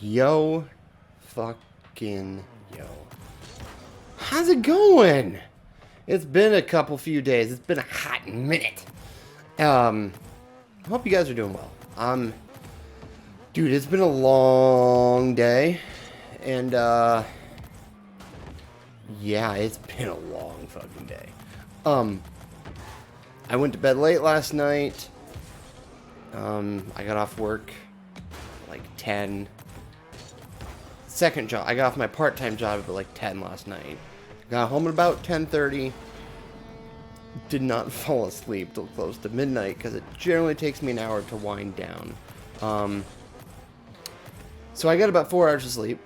Yo, fucking yo. How's it going? It's been a few days. It's been a hot minute. I hope you guys are doing well. Dude, it's been a long day. And, yeah, it's been a long fucking day. I went to bed late last night. I got off work like 10. Second job. I got off my part-time job at like 10 last night. Got home at about 10:30. Did not fall asleep till close to midnight because it generally takes me an hour to wind down. So I got about 4 hours of sleep.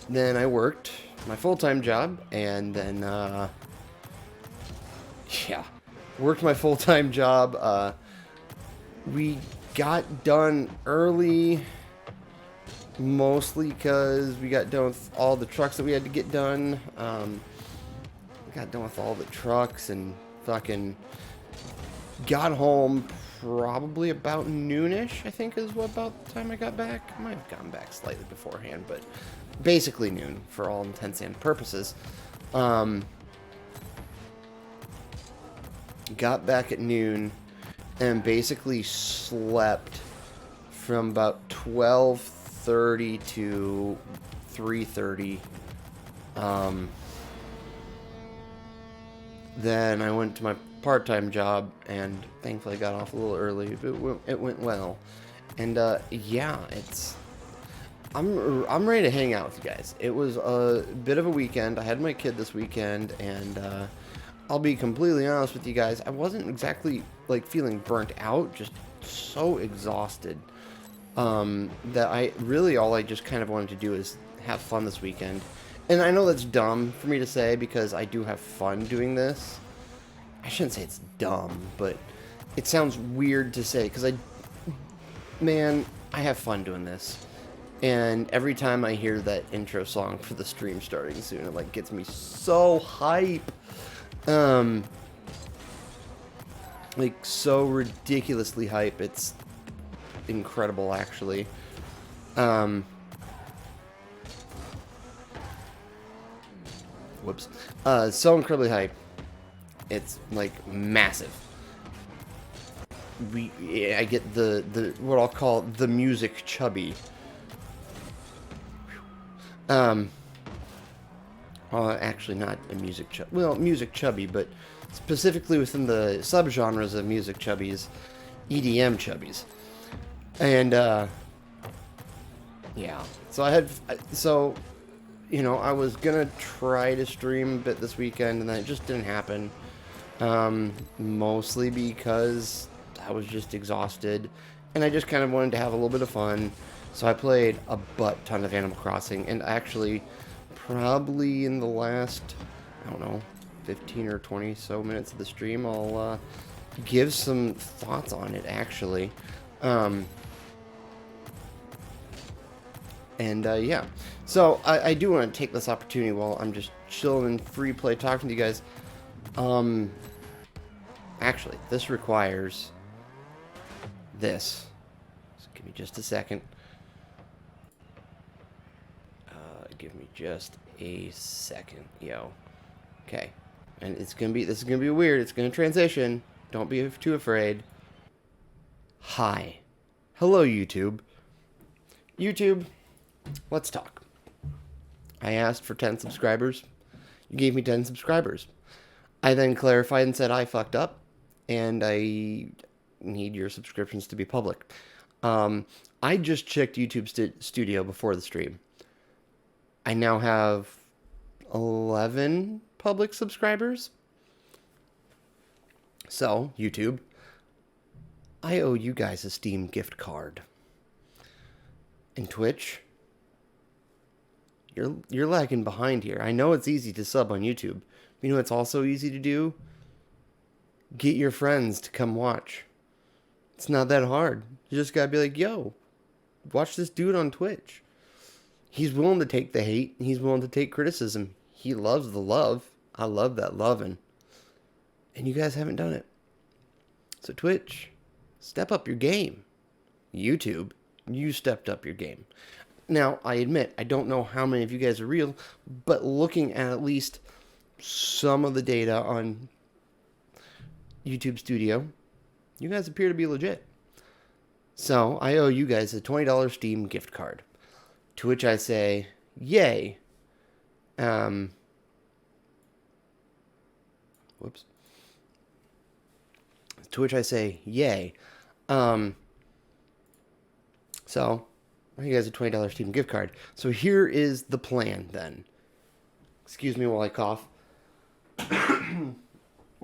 Then I worked my full-time job, and then yeah, worked my full-time job. We got done early. Mostly because we got done with all the trucks that we had to get done. We got done with all the trucks and fucking got home probably about noonish, I think is what about the time I got back. I might have gotten back slightly beforehand, but basically noon for all intents and purposes. Got back at noon and basically slept from about 12:30 to 3:30. Then I went to my part-time job and thankfully got off a little early. It went well. And yeah, I'm ready to hang out with you guys. It was a bit of a weekend. I had my kid this weekend, and I'll be completely honest with you guys. I wasn't exactly like feeling burnt out, just so exhausted. That all I just kind of wanted to do is have fun this weekend. And I know that's dumb for me to say because I do have fun doing this. I shouldn't say it's dumb, but it sounds weird to say because I have fun doing this. And every time I hear that intro song for the stream starting soon, it like gets me so hype. Like so ridiculously hype. It's incredible, actually. Whoops. So incredibly hype. It's like massive. I get the what I'll call the music chubby. Actually not a music chubby. Well, music chubby, but specifically within the subgenres of music chubbies, EDM chubbies. And, yeah. So I was gonna try to stream a bit this weekend, and then it just didn't happen. Mostly because I was just exhausted, and I just kind of wanted to have a little bit of fun. So I played a butt ton of Animal Crossing, and actually, probably in the last, I don't know, 15 or 20 so minutes of the stream, I'll, give some thoughts on it, actually. Yeah. So, I do want to take this opportunity while I'm just chilling in free play talking to you guys. Actually, this requires this. So give me just a second. Give me just a second, yo. Okay. And this is gonna be weird. It's gonna transition. Don't be too afraid. Hi. Hello, YouTube. YouTube. Let's talk. I asked for 10 subscribers. You gave me 10 subscribers. I then clarified and said I fucked up, and I need your subscriptions to be public. I just checked YouTube Studio before the stream. I now have 11 public subscribers. So, YouTube, I owe you guys a Steam gift card. And Twitch, you're lagging behind here. I know it's easy to sub on YouTube. But you know what's also easy to do? Get your friends to come watch. It's not that hard. You just gotta be like, yo, watch this dude on Twitch. He's willing to take the hate. He's willing to take criticism. He loves the love. I love that loving. And you guys haven't done it. So Twitch, step up your game. YouTube, you stepped up your game. Now, I admit, I don't know how many of you guys are real, but looking at least some of the data on YouTube Studio, you guys appear to be legit. So, I owe you guys a $20 Steam gift card. To which I say, yay. Whoops. To which I say, yay. So, you guys a $20 Steam gift card. So here is the plan then. Excuse me while I cough.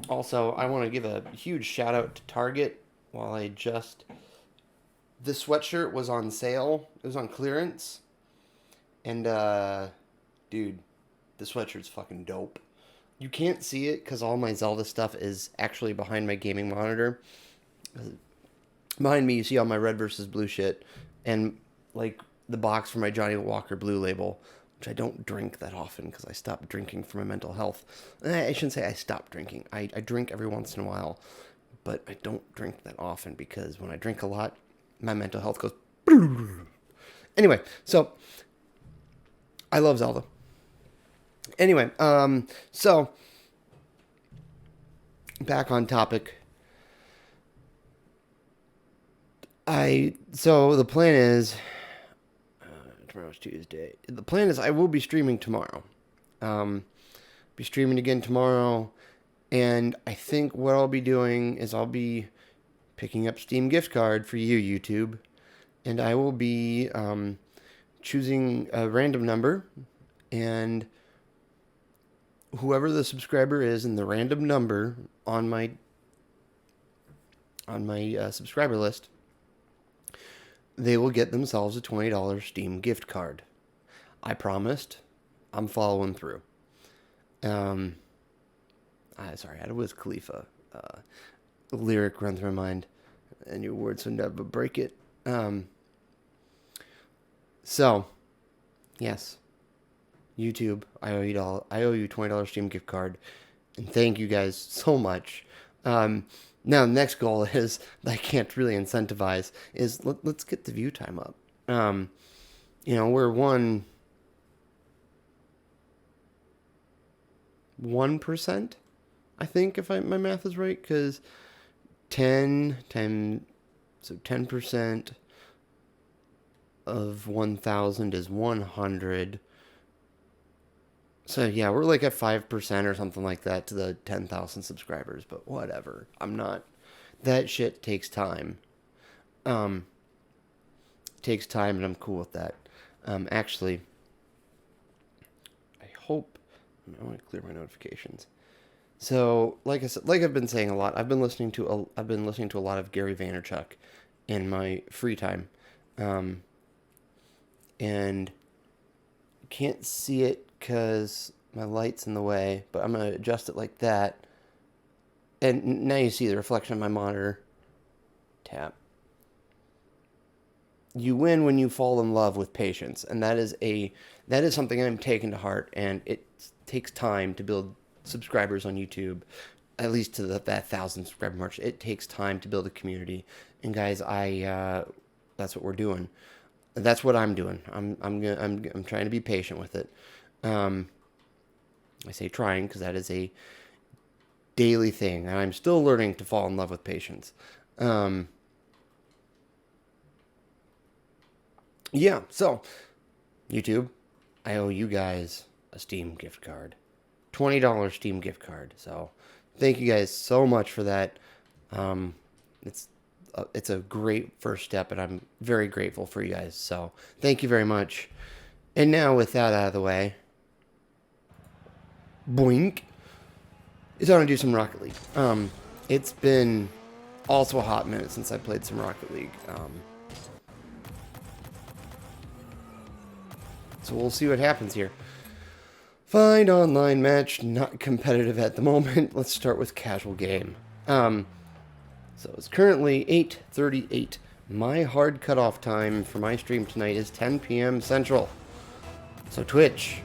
Also, I want to give a huge shout out to Target while I just... This sweatshirt was on sale. It was on clearance. And, dude, the sweatshirt's fucking dope. You can't see it because all my Zelda stuff is actually behind my gaming monitor. Behind me, you see all my red versus blue shit. And, like, the box for my Johnny Walker Blue Label, which I don't drink that often because I stopped drinking for my mental health. I shouldn't say I stopped drinking. I drink every once in a while, but I don't drink that often because when I drink a lot, my mental health goes... Anyway, so I love Zelda. Anyway, so back on topic. So the plan is tomorrow's Tuesday. The plan is I will be streaming tomorrow. Be streaming again tomorrow, and I think what I'll be doing is I'll be picking up Steam gift card for you, YouTube, and I will be choosing a random number, and whoever the subscriber is in the random number on my subscriber list, they will get themselves a $20 Steam gift card. I promised. I'm following through. Sorry, I had a Wiz Khalifa lyric run through my mind. And your words would never break it. So, yes. YouTube, I owe you $20 Steam gift card. And thank you guys so much. Now, the next goal is, that I can't really incentivize, is let's get the view time up. We're 1%, I think, if my math is right, because 10, so 10% of 1,000 is 100. So, yeah, we're like at 5% or something like that to the 10,000 subscribers, but whatever. That shit takes time. Takes time, and I'm cool with that. Actually, I hope, I want to clear my notifications. So, like I said, like I've been saying a lot, I've been listening to a lot of Gary Vaynerchuk in my free time. And can't see it because my light's in the way, but I'm going to adjust it like that. And now you see the reflection of my monitor. Tap. You win when you fall in love with patience, and that is something I'm taking to heart, and it takes time to build subscribers on YouTube, at least to that 1,000 subscriber mark. It takes time to build a community, and guys, that's what we're doing. That's what I'm doing. I'm trying to be patient with it. I say trying because that is a daily thing, and I'm still learning to fall in love with patience. Yeah, so YouTube, I owe you guys a Steam gift card. $20 Steam gift card. So thank you guys so much for that. It's a great first step, and I'm very grateful for you guys. So thank you very much. And now with that out of the way, boink, it's time to do some Rocket League. It's been also a hot minute since I played some Rocket League. So we'll see what happens here. Find online match, not competitive at the moment. Let's start with casual game. So it's currently 8:38. My hard cutoff time for my stream tonight is 10 p.m. Central. So Twitch,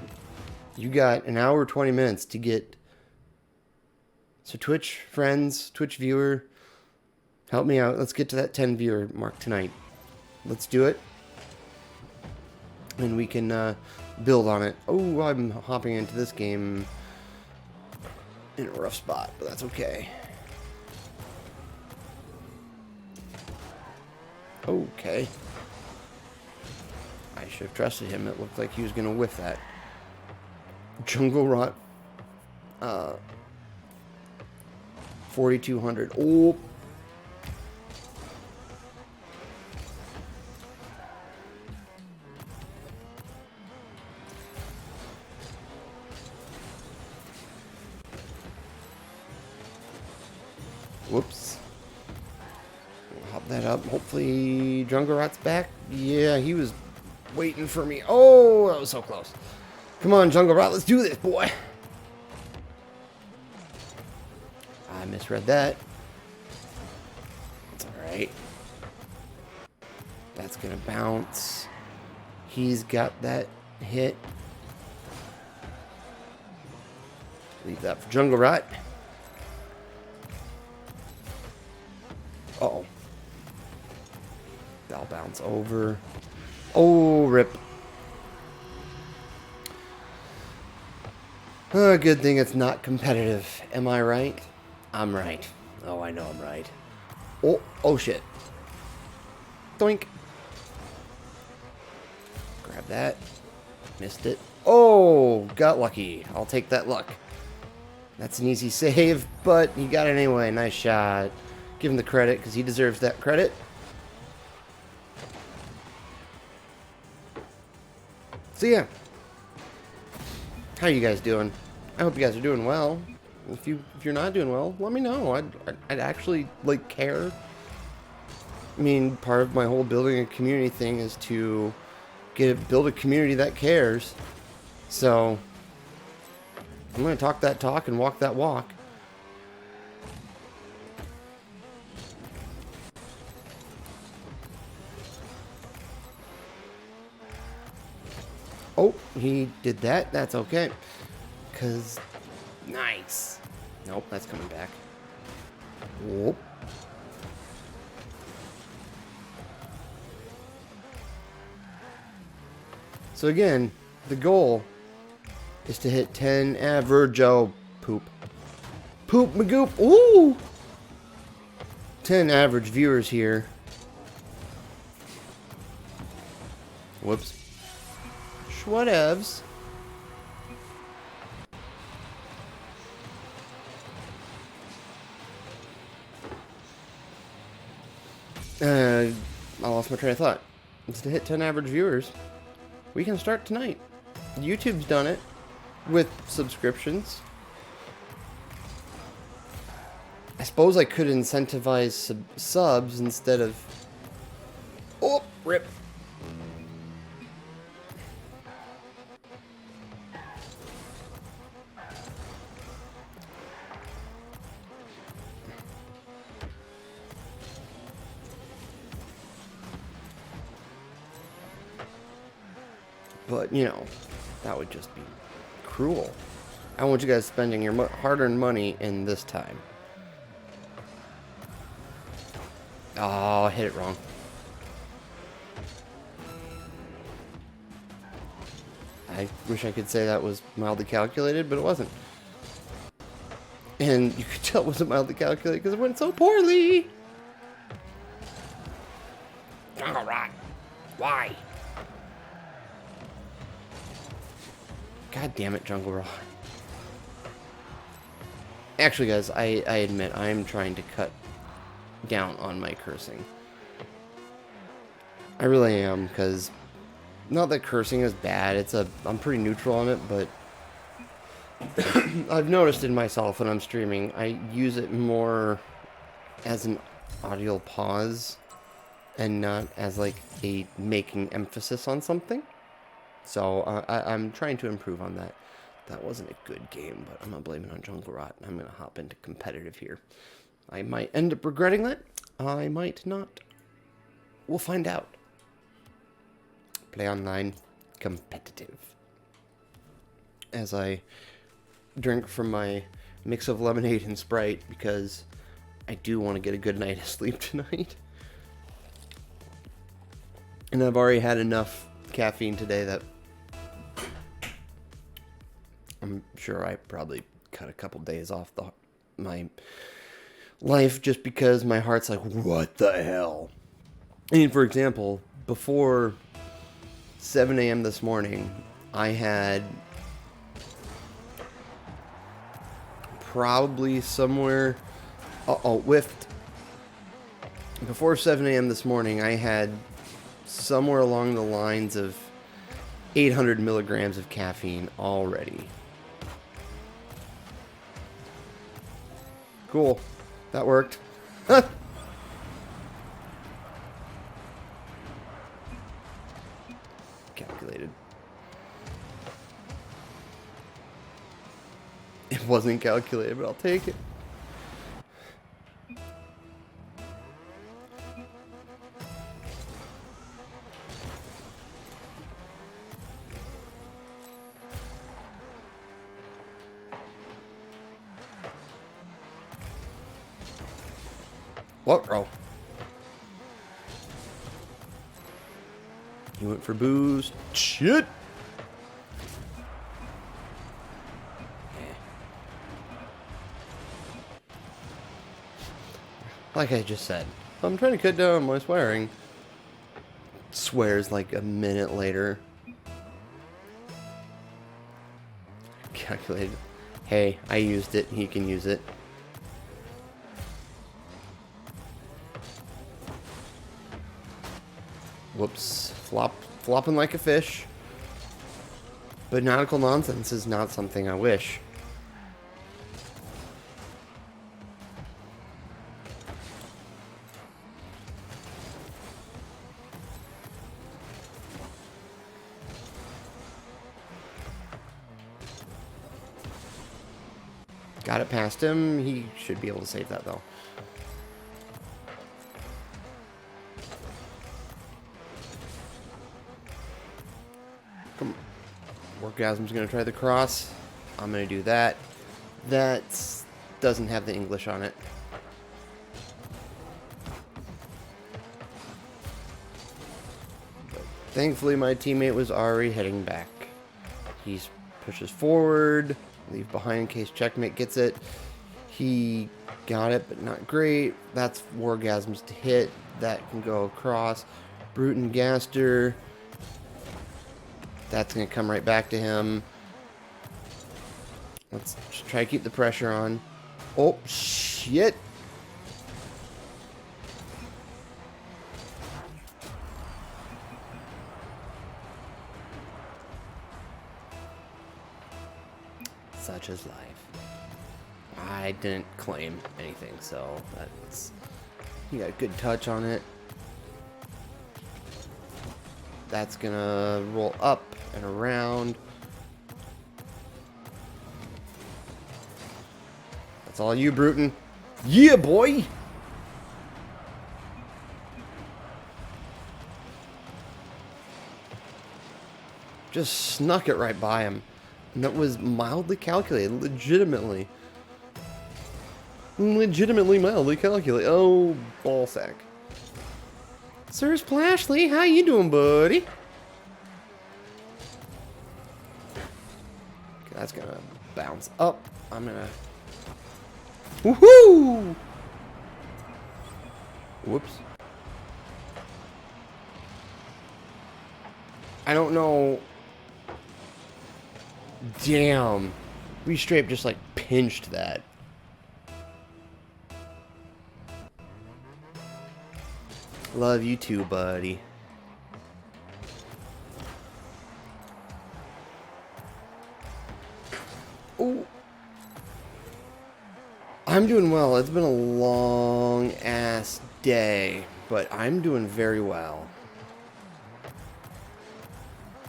you got an hour 20 minutes to get. So Twitch friends, Twitch viewer, help me out. Let's get to that 10 viewer mark tonight. Let's do it. and we can build on it. Oh, I'm hopping into this game in a rough spot, but that's okay. Okay. I should have trusted him. It looked like he was going to whiff that. Jungle Rot. 4,200. Oh. Whoops. We'll hop that up. Hopefully Jungle Rot's back. Yeah, he was waiting for me. Oh, that was so close. Come on, Jungle Rot. Let's do this, boy. I misread that. It's alright. That's going to bounce. He's got that hit. Leave that for Jungle Rot. Uh-oh. That'll bounce over. Oh, rip. Oh, good thing it's not competitive. Am I right? I'm right. Oh, I know I'm right. Oh shit. Doink. Grab that. Missed it. Oh, got lucky. I'll take that luck. That's an easy save, but he got it anyway. Nice shot. Give him the credit, because he deserves that credit. So yeah. How are you guys doing? I hope you guys are doing well. If you're not doing well, let me know. I'd actually care. I mean, part of my whole building a community thing is to build a community that cares. So I'm gonna talk that talk and walk that walk. Oh, he did that. That's okay. Cause nice. Nope, that's coming back. Whoop. So again, the goal is to hit 10 average. Oh, poop. Poop magoop. Ooh! 10 average viewers here. Whoops. Whatevs. I lost my train of thought. It's to hit 10 average viewers. We can start tonight. YouTube's done it with subscriptions. I suppose I could incentivize subs instead of... Oh, rip. But, you know, that would just be cruel. I want you guys spending your hard-earned money in this time. Oh, I hit it wrong. I wish I could say that was mildly calculated, but it wasn't. And you could tell it wasn't mildly calculated because it went so poorly. All right. Why? God damn it, Jungle Rot. Actually, guys, I admit I'm trying to cut down on my cursing. I really am, because not that cursing is bad. I'm pretty neutral on it, but I've noticed in myself when I'm streaming, I use it more as an audio pause and not as like a making emphasis on something. So I'm trying to improve on that. That wasn't a good game, but I'm not blaming it on Jungle Rot. I'm going to hop into competitive here. I might end up regretting that. I might not. We'll find out. Play online. Competitive. As I drink from my mix of lemonade and Sprite, because I do want to get a good night of sleep tonight. And I've already had enough caffeine today that I'm sure I probably cut a couple days off my life just because my heart's like, what the hell? I mean, for example, before 7 a.m. this morning, I had probably somewhere, whiffed. Before 7 a.m. this morning, I had somewhere along the lines of 800 milligrams of caffeine already. Cool. That worked. Calculated. It wasn't calculated, but I'll take it. What, bro? He went for booze. Shit! Like I just said, I'm trying to cut down on my swearing. Swears like a minute later. Calculated. Hey, I used it. He can use it. Whoops. Flopping like a fish. But nautical nonsense is not something I wish. Got it past him. He should be able to save that, though. Come on. Orgasm's going to try the cross. I'm going to do that. That doesn't have the English on it. But thankfully, my teammate was already heading back. He pushes forward. Leave behind in case checkmate gets it. He got it, but not great. That's Wargasms to hit. That can go across. Brute and Gaster. That's going to come right back to him. Let's just try to keep the pressure on. Oh, shit. Such is life. I didn't claim anything, so that's... You got a good touch on it. That's gonna roll up and around. That's all you, Bruton. Yeah, boy! Just snuck it right by him. And that was mildly calculated, legitimately. Legitimately mildly calculated. Oh, ballsack. Sir Splashley, how you doing, buddy? Okay, that's gonna bounce up. I'm gonna... Woohoo! Whoops. I don't know... Damn. We straight up just like pinched that. Love you too, buddy. Ooh. I'm doing well. It's been a long ass day, but I'm doing very well.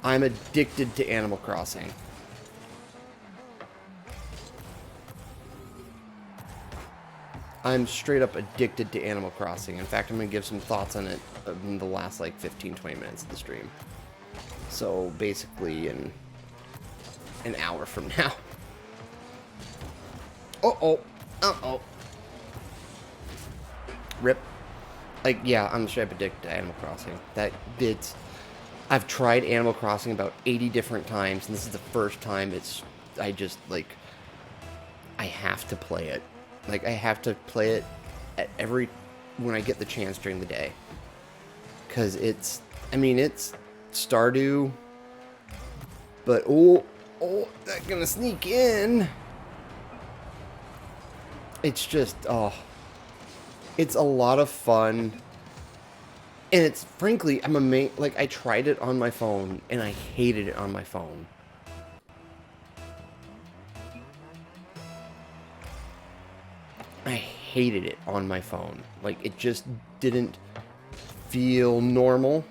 I'm addicted to Animal Crossing. I'm straight up addicted to Animal Crossing. In fact, I'm going to give some thoughts on it in the last like 15-20 minutes of the stream. So basically in an hour from now. Uh-oh. Uh-oh. Rip. Like, yeah, I'm straight up addicted to Animal Crossing. That it's I've tried Animal Crossing about 80 different times, and this is the first time I just, like, I have to play it. Like, I have to play it at when I get the chance during the day. Because it's Stardew, but, that's gonna sneak in. It's just, it's a lot of fun. And it's, frankly, I'm amazed, like, I tried it on my phone, and I hated it on my phone. I hated it on my phone. Like, it just didn't feel normal.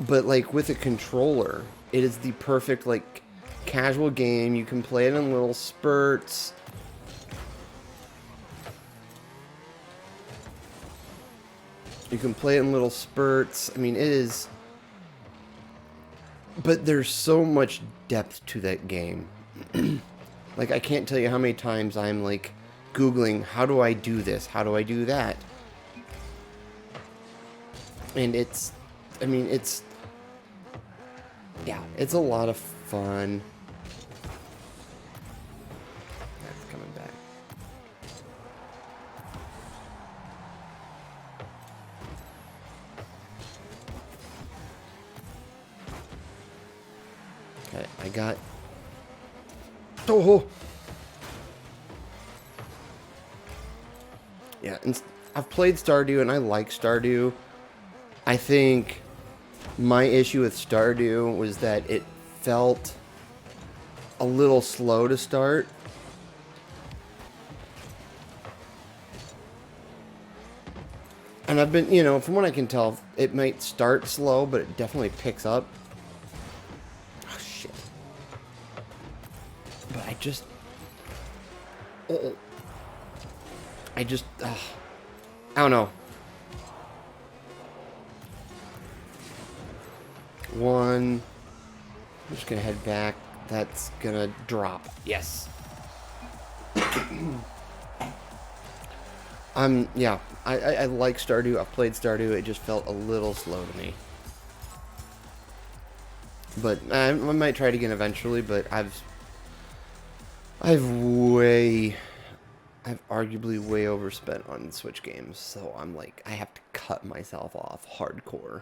But, like, with a controller, it is the perfect, like, casual game. You can play it in little spurts. You can play it in little spurts. I mean, it is... But there's so much depth to that game. Like, I can't tell you how many times I'm, like, Googling, how do I do this? How do I do that? And it's... I mean, it's... Yeah, it's a lot of fun. That's coming back. Okay, I got... Oh! Yeah, and I've played Stardew, and I like Stardew. I think my issue with Stardew was that it felt a little slow to start. And I've been, from what I can tell, it might start slow, but it definitely picks up. Oh, shit. But I just... I don't know. One. I'm just gonna head back. That's gonna drop. Yes. Yeah. I like Stardew. I've played Stardew. It just felt a little slow to me. But I might try it again eventually. But I've arguably way overspent on Switch games, so I'm like, I have to cut myself off hardcore.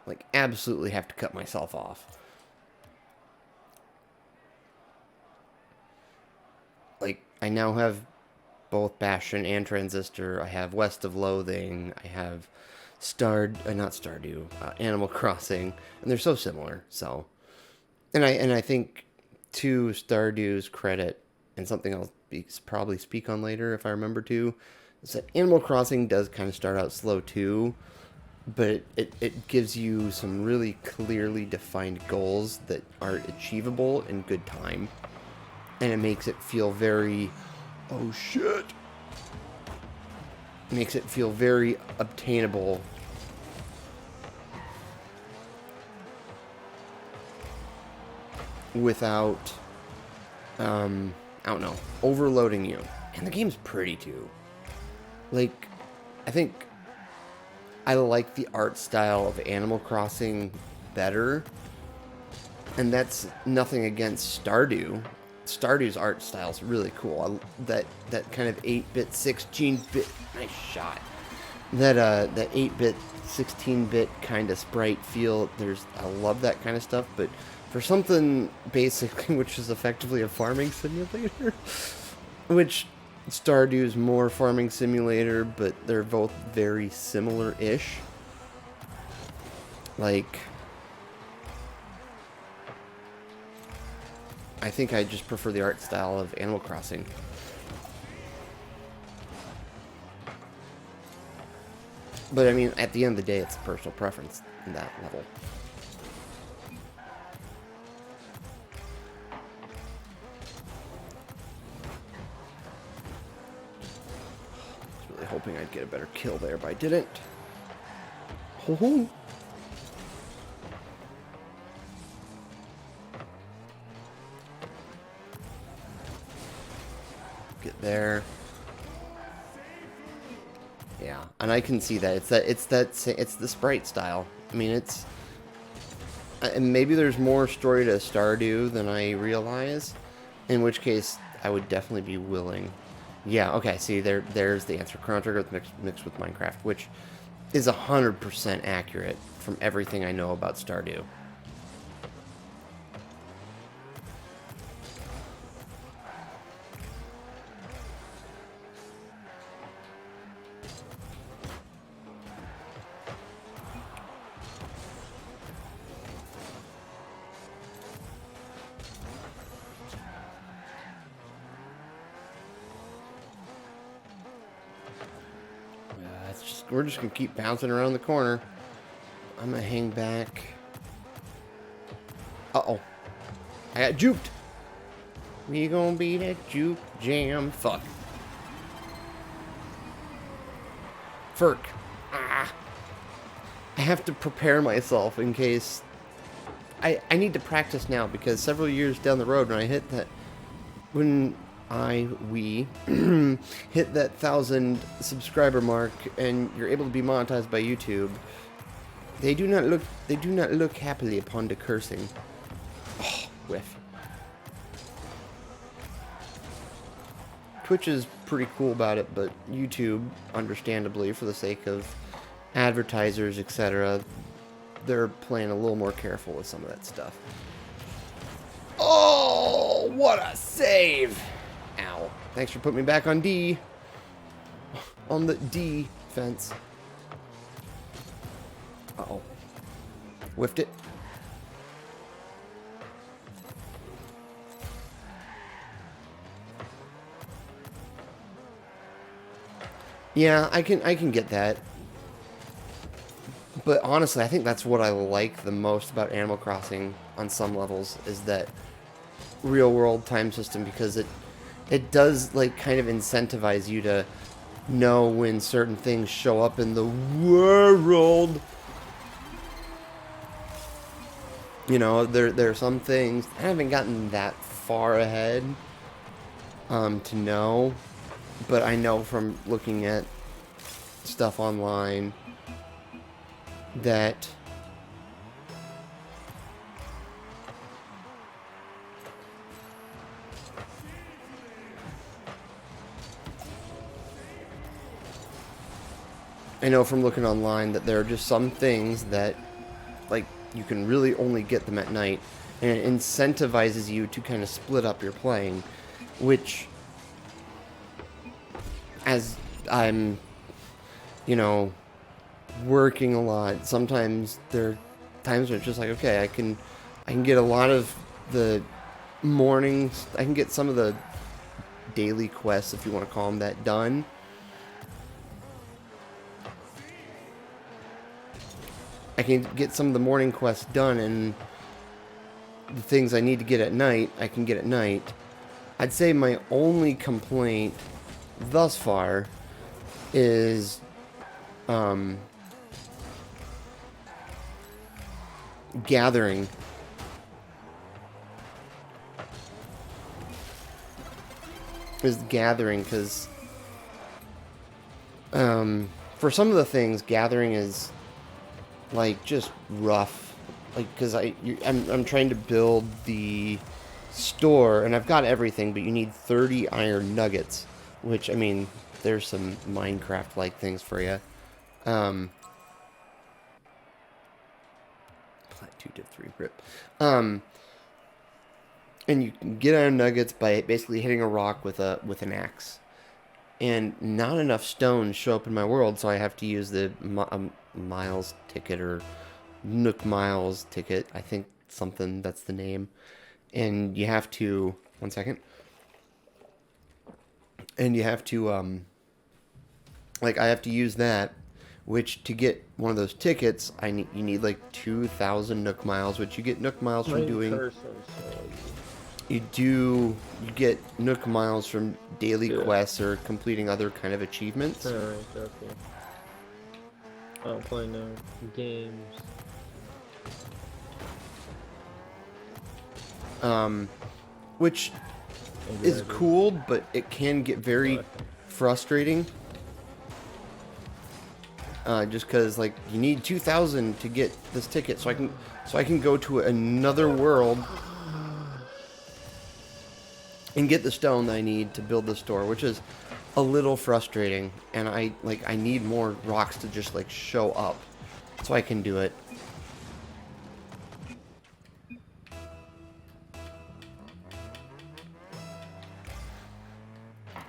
Like, absolutely have to cut myself off. Like, I now have both Bastion and Transistor. I have West of Loathing. I have not Stardew, Animal Crossing, and they're so similar. So, and I think to Stardew's credit, and something I'll probably speak on later if I remember to, is that Animal Crossing does kind of start out slow too, but it gives you some really clearly defined goals that are achievable in good time, and it makes it feel very, oh shit, makes it feel very obtainable. Without, I don't know, overloading you. And the game's pretty too. Like, I think I like the art style of Animal Crossing better. And that's nothing against Stardew. Stardew's art style is really cool. That kind of 8-bit, 16-bit, nice shot. That 8-bit, 16-bit kind of sprite feel. I love that kind of stuff, but for something basically which is effectively a farming simulator, which Stardew's more farming simulator, but they're both very similar-ish. Like, I think I just prefer the art style of Animal Crossing. But I mean, at the end of the day, it's a personal preference in that level. I was really hoping I'd get a better kill there, but I didn't. Ho-ho. Get there. Yeah, I and I can see that. It's the sprite style. I mean, and maybe there's more story to Stardew than I realize, in which case I would definitely be willing. Yeah, okay, see, there's the answer. Chrono Trigger mixed with Minecraft, which is 100% accurate from everything I know about Stardew. We're just gonna keep bouncing around the corner. I'm gonna hang back. Uh-oh. I got juked. We gonna beat a juke jam. Fuck. Ferk. Ah. I have to prepare myself in case... I need to practice now, because several years down the road when I hit that... we hit that 1,000 subscriber mark and you're able to be monetized by YouTube, they do not look happily upon the cursing. Oh, whiff. Twitch is pretty cool about it, but YouTube, understandably, for the sake of advertisers, etc., they're playing a little more careful with some of that stuff. Oh, what a save! Ow. Thanks for putting me back on D. On the D fence. Uh-oh. Whiffed it. Yeah, I can get that. But honestly, I think that's what I like the most about Animal Crossing on some levels, is that real-world time system, because it does, like, kind of incentivize you to know when certain things show up in the world. You know, there are some things I haven't gotten that far ahead to know, but I know from looking at stuff online that there are just some things that, like, you can really only get them at night, and it incentivizes you to kind of split up your playing, which, as I'm, you know, working a lot, sometimes there are times where it's just like, okay, I can get a lot of the mornings, I can get some of the daily quests, if you want to call them that, done. I can get some of the morning quests done, and the things I need to get at night, I can get at night. I'd say my only complaint thus far is gathering. Because for some of the things, gathering is, like, just rough. Like, because I'm trying to build the store, and I've got everything, but you need 30 iron nuggets, which, I mean, there's some Minecraft-like things for you. Plat 2 to 3 rip. And you can get iron nuggets by basically hitting a rock with an axe. And not enough stones show up in my world, so I have to use the Miles ticket, or Nook Miles ticket. I think that's the name. And you have to... One second. And you have to, like, I have to use that, which, to get one of those tickets, you need like 2,000 Nook Miles, which you get Nook Miles from doing... You get Nook Miles from daily quests or completing other kind of achievements. Alright, okay. I don't play no games. Which is cool, but it can get very frustrating. just because like you need 2,000 to get this ticket, so I can go to another world and get the stone that I need to build the store, which is a little frustrating. And I need more rocks to just like show up so I can do it.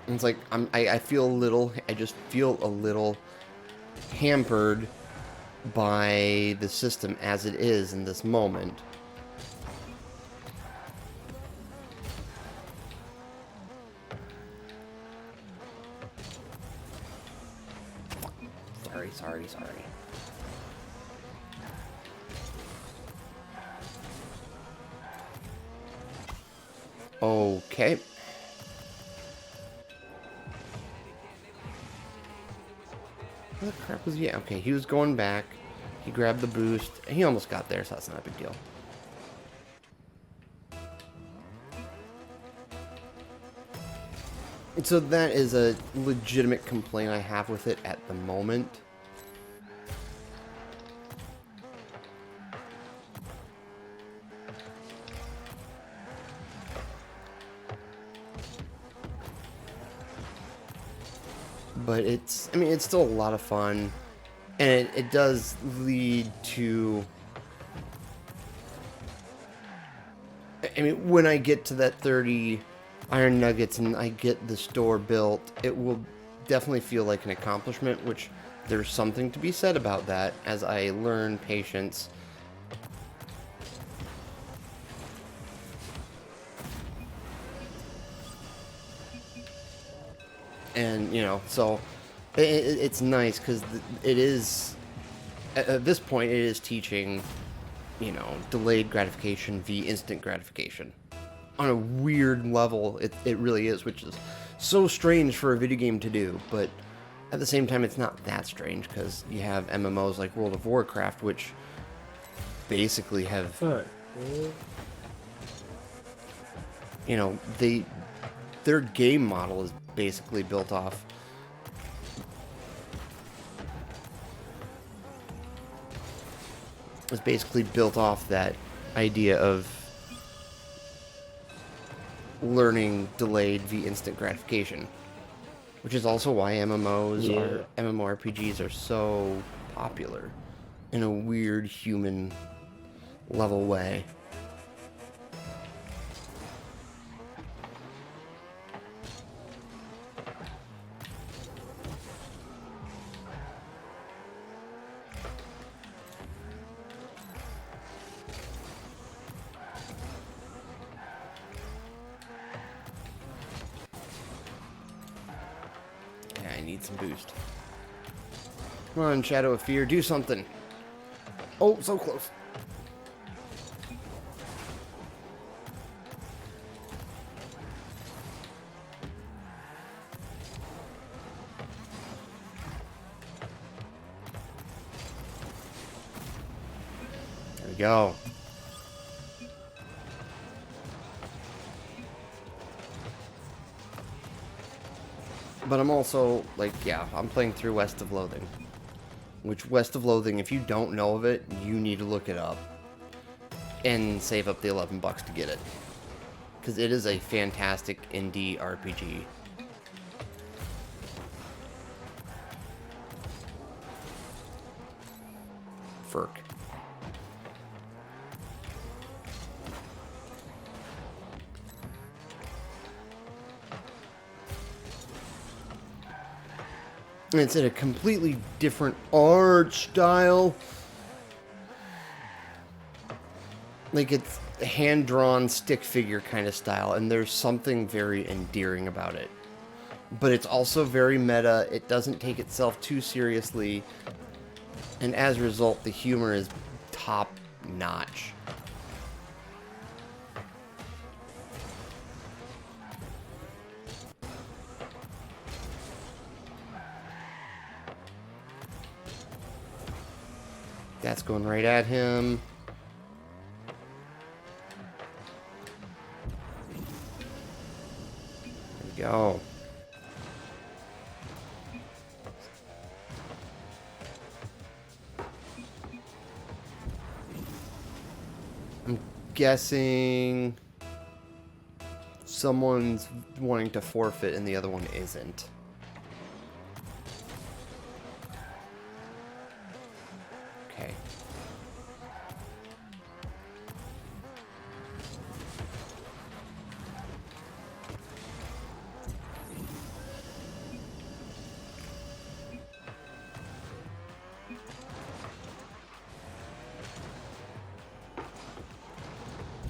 And it's like I feel a little, I just feel a little hampered by the system as it is in this moment. Sorry. Okay. What the crap was he? Yeah, okay, he was going back. He grabbed the boost. He almost got there, so that's not a big deal. So that is a legitimate complaint I have with it at the moment. But it's, I mean, it's still a lot of fun. And it does lead to... I mean, when I get to that 30 iron nuggets and I get the store built, it will definitely feel like an accomplishment, which there's something to be said about that as I learn patience. And, you know, so it's nice because it is, at this point, it is teaching, you know, delayed gratification v instant gratification. On a weird level, it really is, which is so strange for a video game to do, but at the same time, it's not that strange because you have MMOs like World of Warcraft, which basically have, you know, their game model is basically built off that idea of learning delayed v instant gratification, which is also why MMORPGs are so popular in a weird human level way. I need some boost. Come on, Shadow of Fear, do something. Oh, so close. There we go. But I'm also, like, yeah, I'm playing through West of Loathing. Which, West of Loathing, if you don't know of it, you need to look it up. And save up the $11 to get it. Because it is a fantastic indie RPG. Ferk. And it's in a completely different art style. Like, it's hand-drawn stick figure kind of style, and there's something very endearing about it. But it's also very meta, it doesn't take itself too seriously, and as a result, the humor is top-notch. That's going right at him. There we go. I'm guessing someone's wanting to forfeit and the other one isn't. Okay.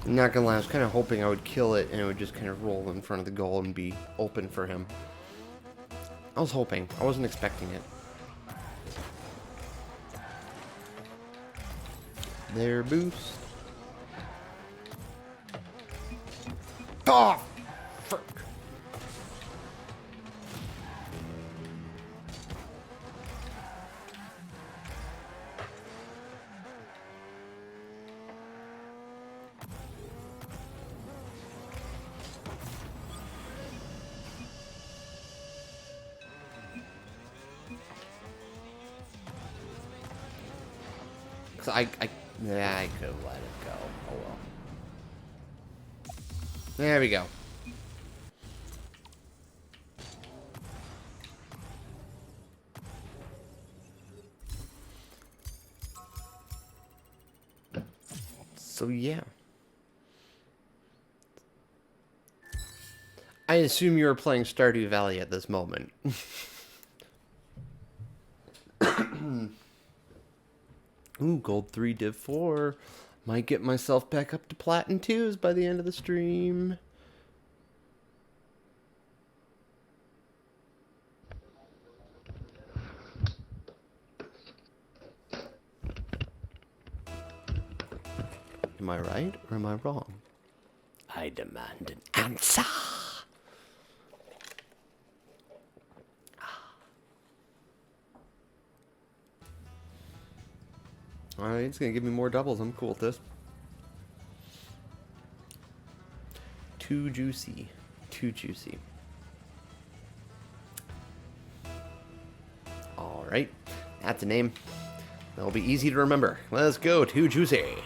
I'm not gonna lie, I was kind of hoping I would kill it and it would just kind of roll in front of the goal and be open for him. I was hoping. I wasn't expecting it. Their boost. Oh! Frick. Yeah, I could have let it go. Oh well. There we go. So yeah. I assume you're playing Stardew Valley at this moment. Ooh, gold 3, div 4. Might get myself back up to platinum 2s by the end of the stream. Am I right or am I wrong? I demand an answer. Alright, it's gonna give me more doubles. I'm cool with this. Too juicy. Too juicy. Alright. That's a name. That'll be easy to remember. Let's go. Too juicy.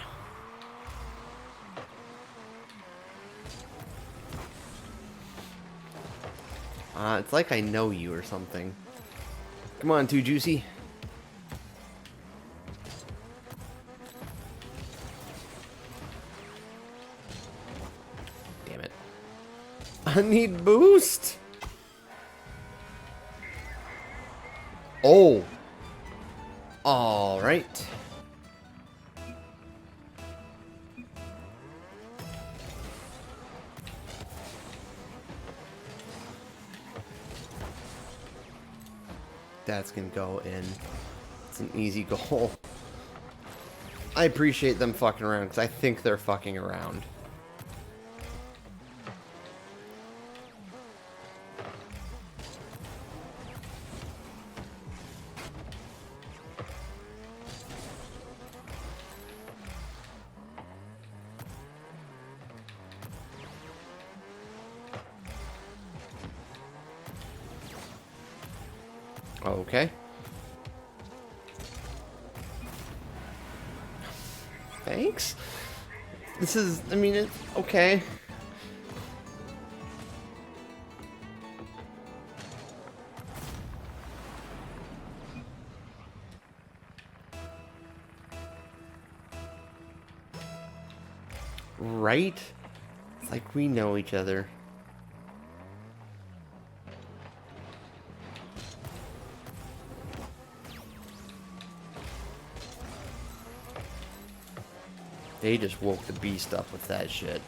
It's like I know you or something. Come on, Too Juicy. Damn it. I need boost. Oh. All right. That's gonna go in. It's an easy goal. I appreciate them fucking around because I think they're fucking around. Okay. Thanks. This is, I mean, it's okay. Right? It's like we know each other. They just woke the beast up with that shit.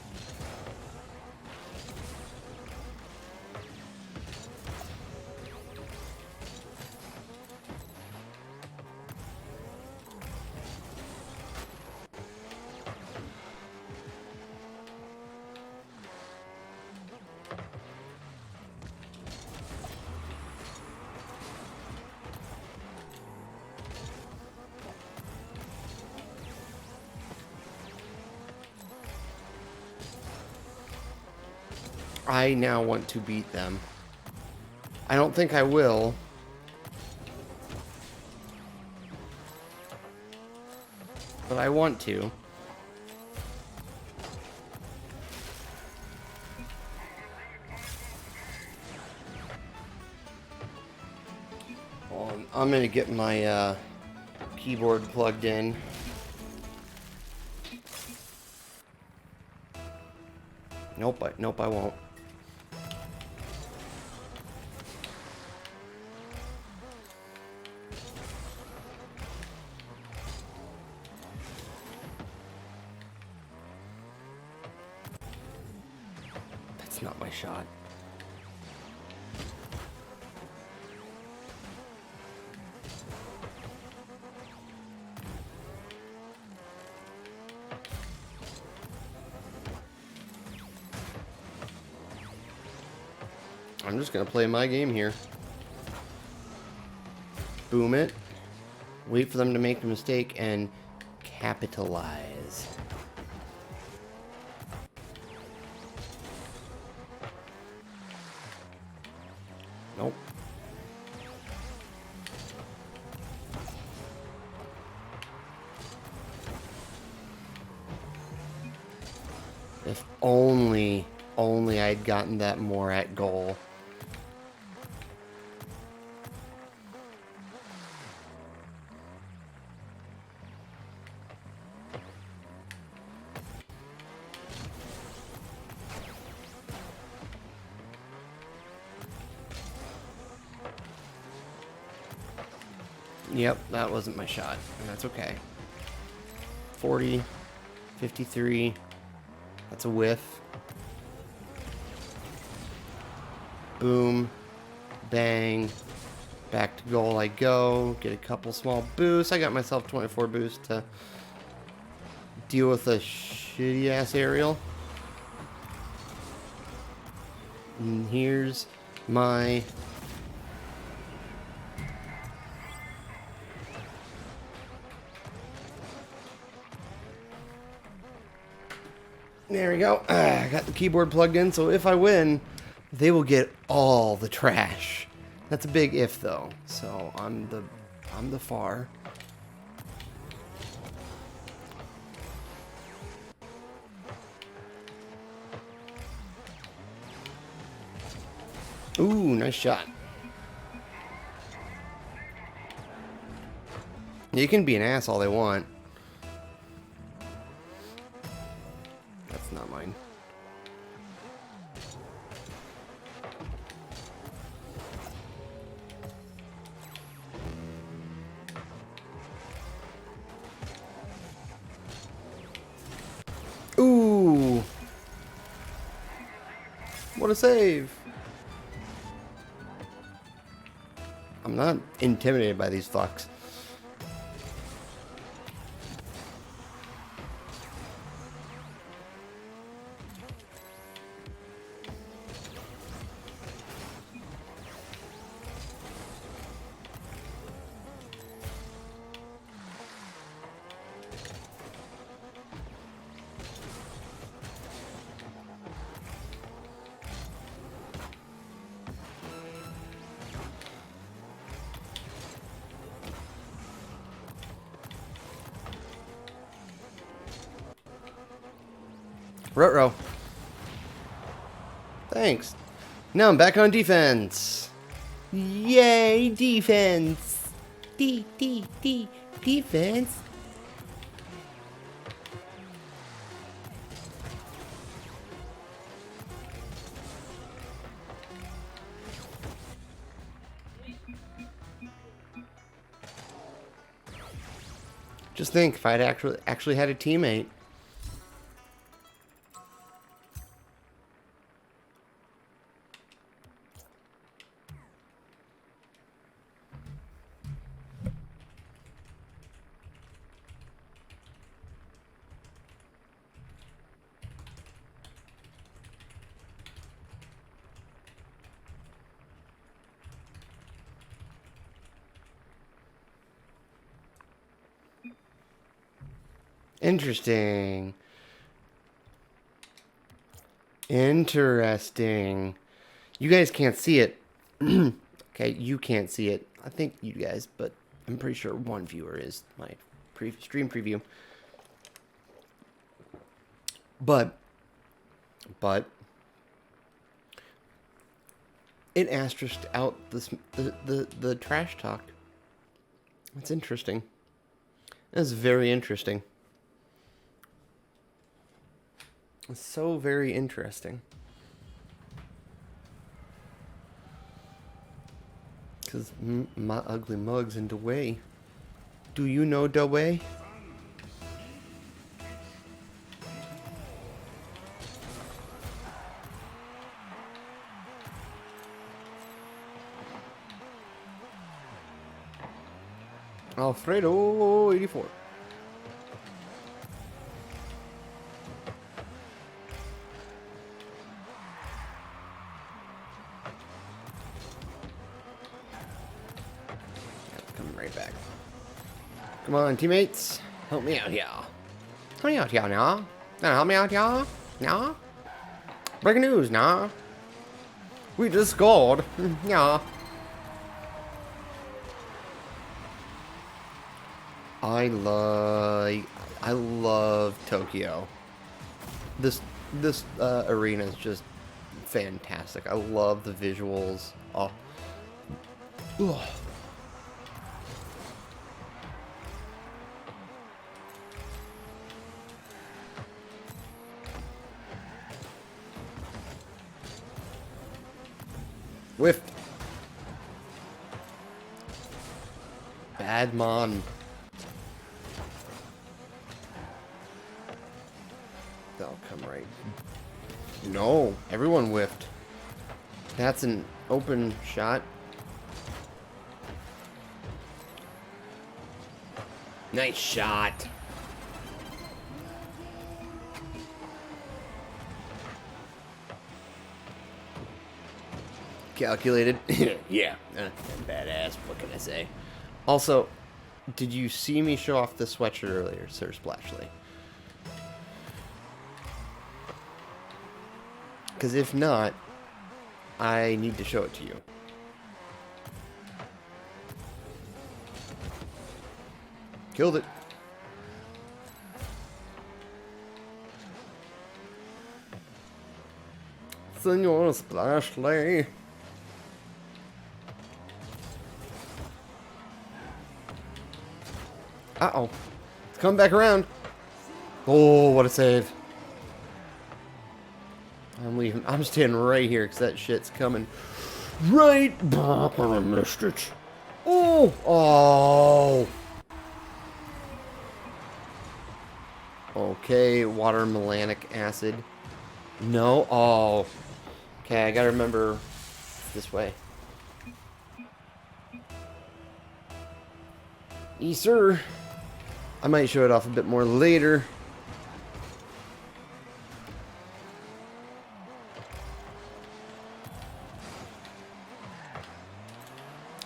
I now want to beat them. I don't think I will. But I want to. I'm gonna get my keyboard plugged in. Nope, I won't. That's not my shot. I'm just gonna play my game here. Boom it. Wait for them to make the mistake and capitalize. Nope. If only I'd gotten that more at goal. Yep, that wasn't my shot, and that's okay. 40, 53, that's a whiff. Boom, bang, back to goal I go, get a couple small boosts. I got myself 24 boosts to deal with a shitty ass aerial. And here's my there we go. I got the keyboard plugged in, so if I win, they will get all the trash. That's a big if, though. So I'm the far. Ooh, nice shot. You can be an ass all they want. That's not mine. Ooh. What a save. I'm not intimidated by these fucks. Ruh-roh. Thanks. Now I'm back on defense. Yay, defense. Defense. Just think if I'd actually had a teammate. Interesting. Interesting. You guys can't see it. Okay, you can't see it. I think you guys, but I'm pretty sure one viewer is my stream preview. But it asterisked out the trash talk. It's interesting. That's very interesting. It's so very interesting. Because my ugly mug's in the way. Do you know the way? Alfredo 84. Coming right back. Come on, teammates. Help me out here. Help me out here now. Help me out here. Now. Breaking news now. We just scored. Yeah. I love Tokyo. This arena is just fantastic. I love the visuals. Oh. Ugh. Whiffed. Bad mon. They'll come right. No, everyone whiffed. That's an open shot. Nice shot. Calculated. Yeah. Badass. What can I say? Also, did you see me show off the sweatshirt earlier, Sir Splashly? Because if not, I need to show it to you. Killed it. Senor Splashly. Uh-oh. It's coming back around. Oh, what a save. I'm leaving. I'm standing right here because that shit's coming right back and I missed it. Oh! Oh! Okay, watermelanic acid. No. Oh. Okay, I gotta remember this way. Yes, sir. I might show it off a bit more later.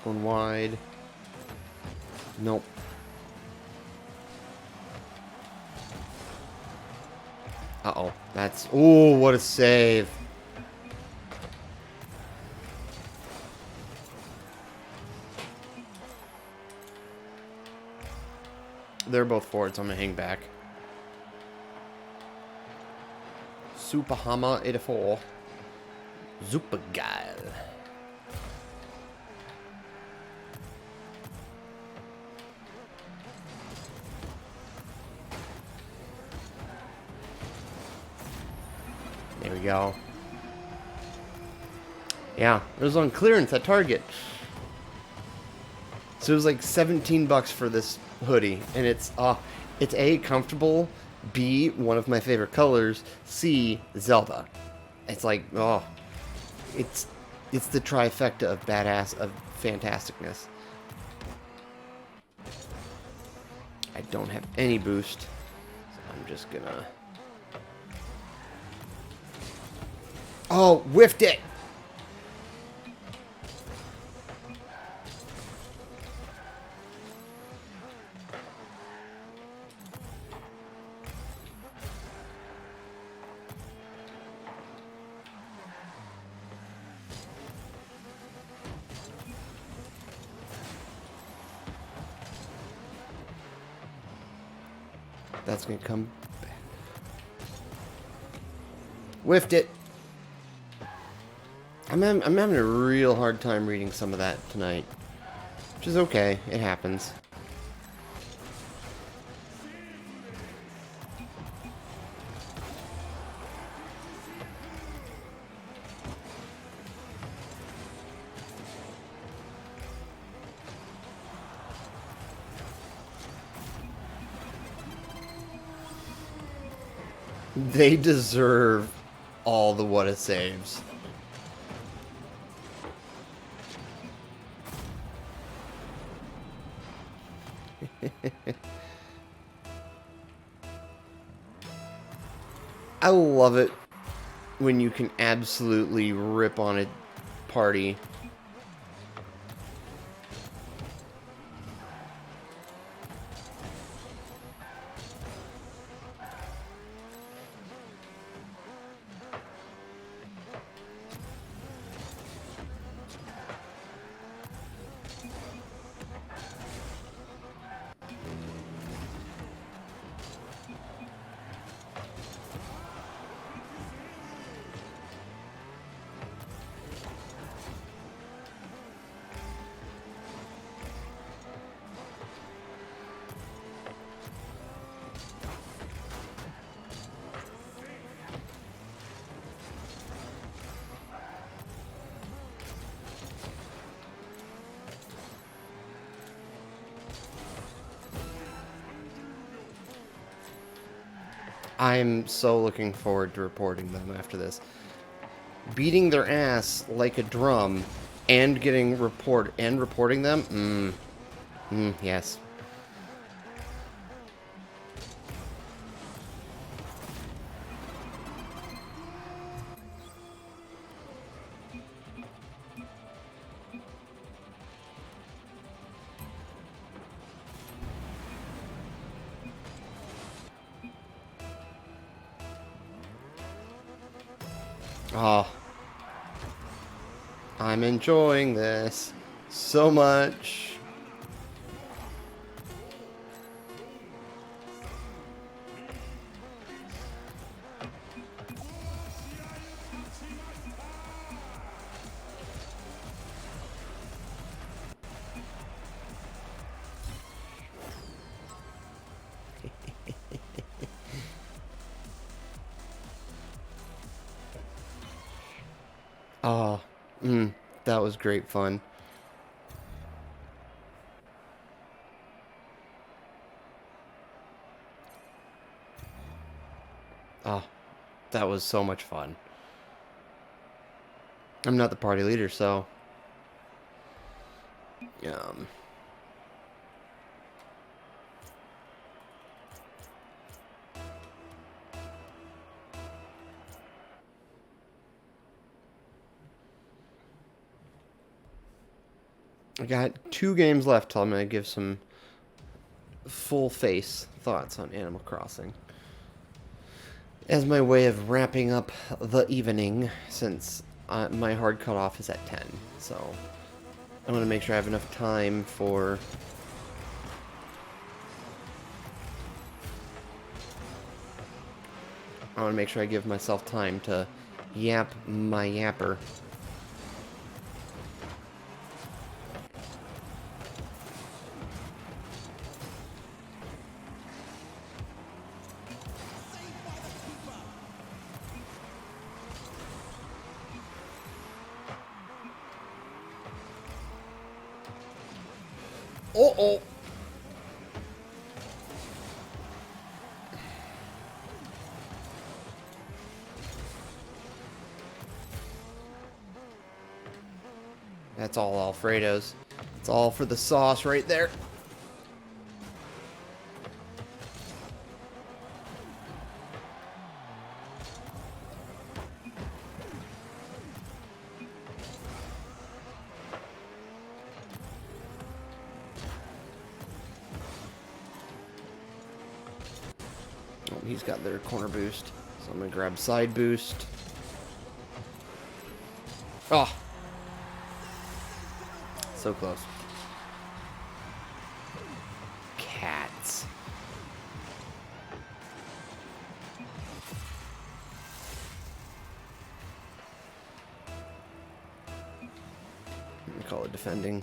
Going wide. Nope. Uh-oh. That's... Oh, what a save. They're both forward, so I'm going to hang back. Superhammer 84. Super geil. There we go. Yeah, it was on clearance at Target. So it was like 17 bucks for this hoodie, and it's A, comfortable, B, one of my favorite colors, C, Zelda. It's like, oh, it's the trifecta of badass, of fantasticness. I don't have any boost, so I'm just gonna... Oh, whiffed it! That's gonna come back. Whiffed it. I'm having a real hard time reading some of that tonight. Which is okay. It happens. They deserve all the what it saves. I love it when you can absolutely rip on a party. I'm so looking forward to reporting them after this. Beating their ass like a drum and getting reporting them? Yes. Oh, I'm enjoying this so much. Oh, that was great fun. Oh, that was so much fun. I'm not the party leader, so um I got 2 games left till I'm gonna give some full face thoughts on Animal Crossing. As my way of wrapping up the evening, since my hard cutoff is at 10, so I want to make sure I have enough time for I want to make sure I give myself time to yap my yapper. Oh. That's all Alfredo's. It's all for the sauce right there. Oh, he's got their corner boost. So I'm gonna grab side boost. Oh. So close. Cats. We call it defending.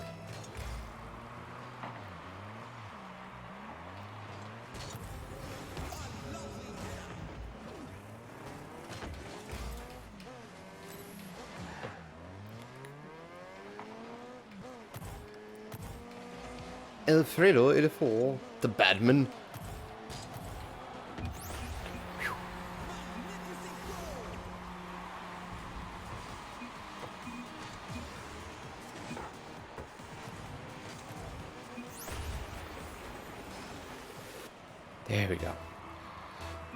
Alfredo il faut the badman. There we go.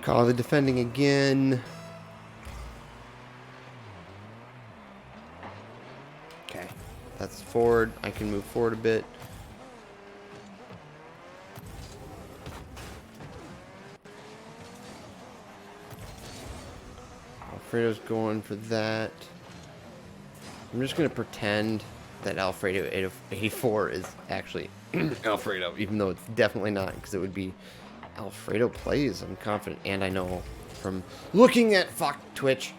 Call the defending again. Okay. That's forward. I can move forward a bit. Alfredo's going for that. I'm just going to pretend that Alfredo 84 is actually Alfredo, even though it's definitely not, because it would be Alfredo plays. I'm confident, and I know from looking at Twitch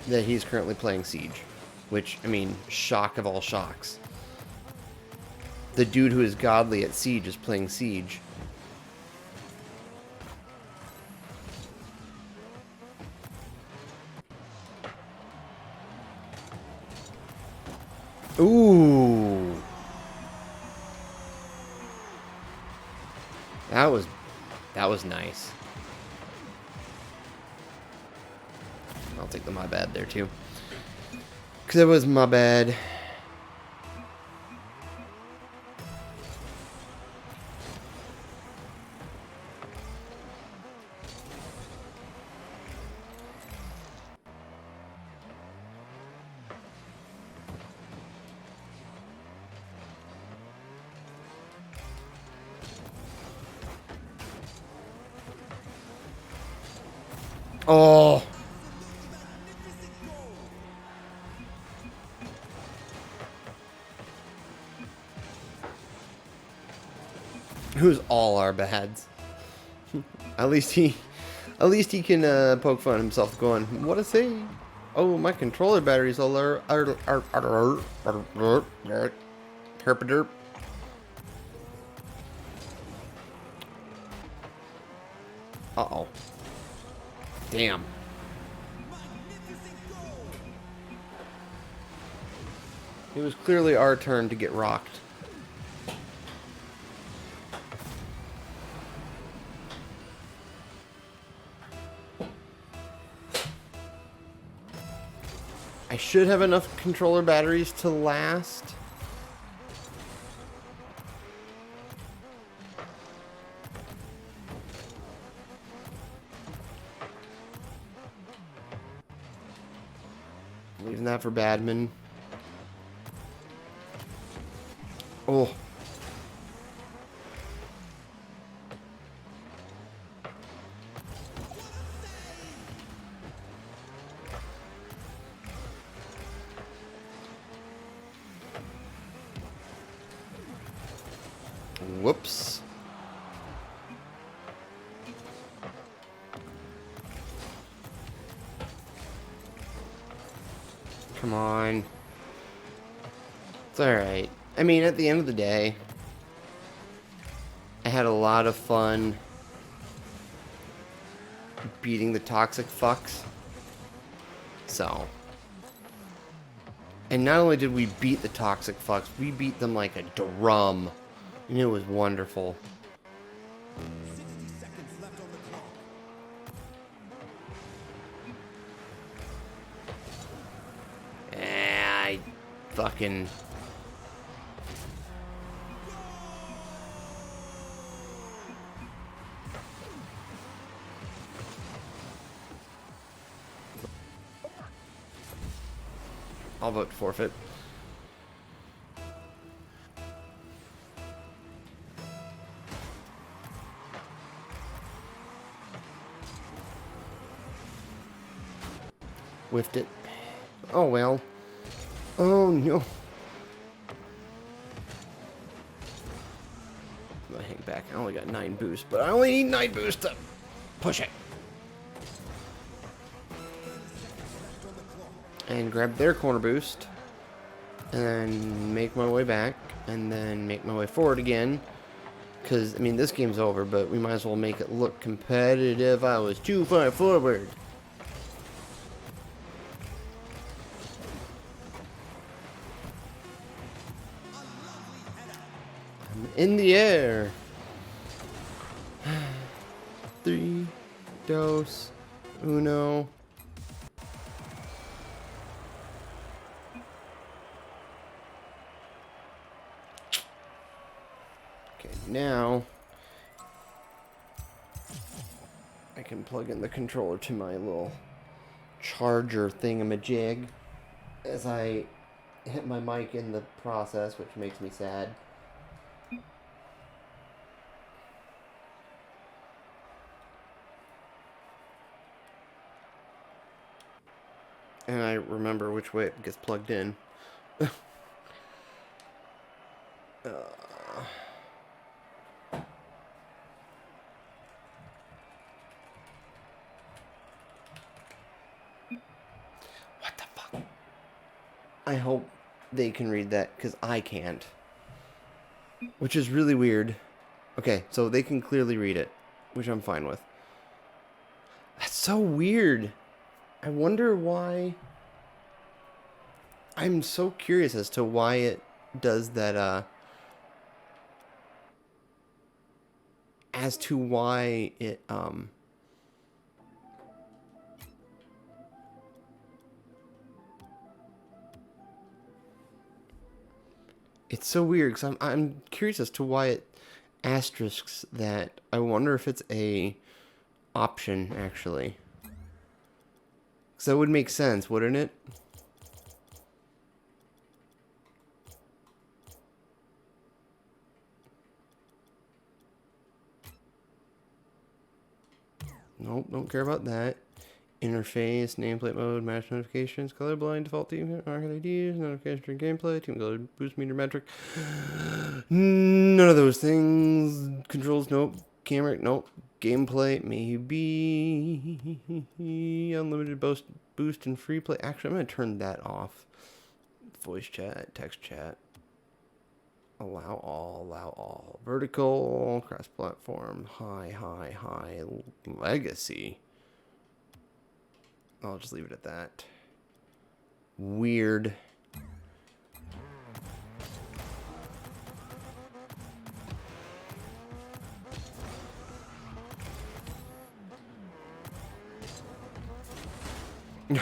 that he's currently playing Siege, which, I mean, shock of all shocks. The dude who is godly at Siege is playing Siege. Ooh. That was nice. I'll take the my bad there too. Cause it was my bad. Oh. Who's all our bads? At least he can poke fun at himself going, what a save. Oh, my controller battery's all herpaderp. Uh-oh. Damn. It was clearly our turn to get rocked. I should have enough controller batteries to last. Leaving that for Badman. Oh. Whoops. Come on. It's alright. I mean, at the end of the day, I had a lot of fun beating the toxic fucks. So. And not only did we beat the toxic fucks, we beat them like a drum. And it was wonderful. 60 seconds left on the clock. I fucking... I'll vote forfeit. Whiffed it. Oh well. Oh no. I hang back. I only got 9 boosts, but I only need 9 boosts to push it. And grab their corner boost. And then make my way back. And then make my way forward again. Because, I mean, this game's over, but we might as well make it look competitive. I was too far forward. I'm in the air. 3, 2, 1. Now I can plug in the controller to my little charger thingamajig as I hit my mic in the process, which makes me sad. And I remember which way it gets plugged in. What the fuck? I hope they can read that, because I can't. Which is really weird. Okay, so they can clearly read it, which I'm fine with. That's so weird. I wonder why. I'm so curious as to why it does that, as to why it, it's so weird, because I'm curious as to why it asterisks that. I wonder if it's a option, actually. Because that would make sense, wouldn't it? Nope, don't care about that. Interface, nameplate mode, match notifications, colorblind, default team, arcade IDs, notification during gameplay, team color, boost meter metric. None of those things. Controls, nope. Camera, nope. Gameplay, maybe. Unlimited boost and free play. Actually, I'm going to turn that off. Voice chat, text chat. Allow all. Vertical, cross-platform, high. Legacy. I'll just leave it at that. Weird. You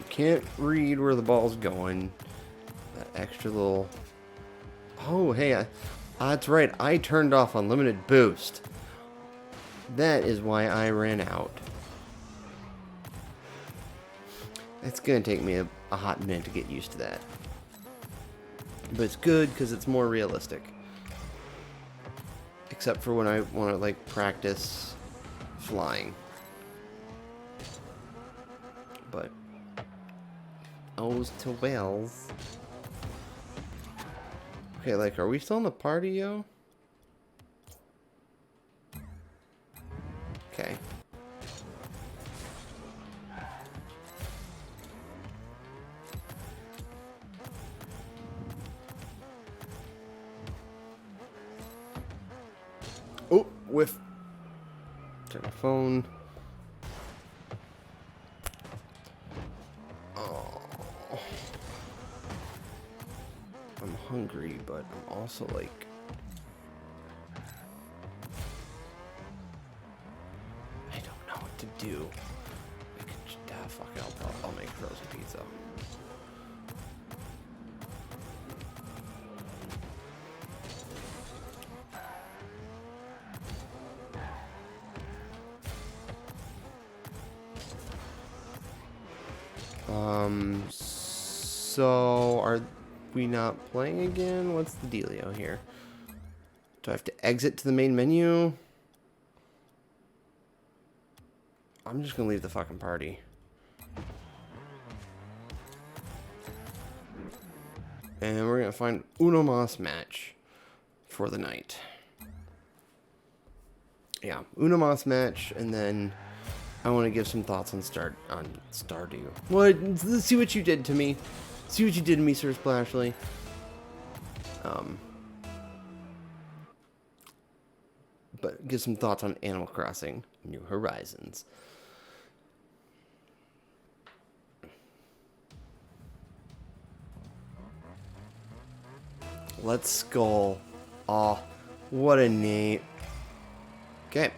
can't read where the ball's going. That extra little... Oh, hey, that's right. I turned off unlimited boost. That is why I ran out. It's going to take me a hot minute to get used to that. But it's good because it's more realistic. Except for when I want to, like, practice flying. But... O's to Wells. Okay, like, are we still in the party, yo? Okay. Oh, whiff. Check my phone. Oh. I'm hungry, but I'm also like... I don't know what to do. I could just, fuck it, I'll make frozen pizza. So are we not playing again? What's the dealio here? Do I have to exit to the main menu? I'm just gonna leave the fucking party. And we're gonna find Uno Mas match for the night. Yeah, Uno Mas match, and then I want to give some thoughts on Stardew. What? Let's see what you did to me. See what you did to me, Sir Splashly. But give some thoughts on Animal Crossing New Horizons. Let's Skull. Aw, what a name. Okay.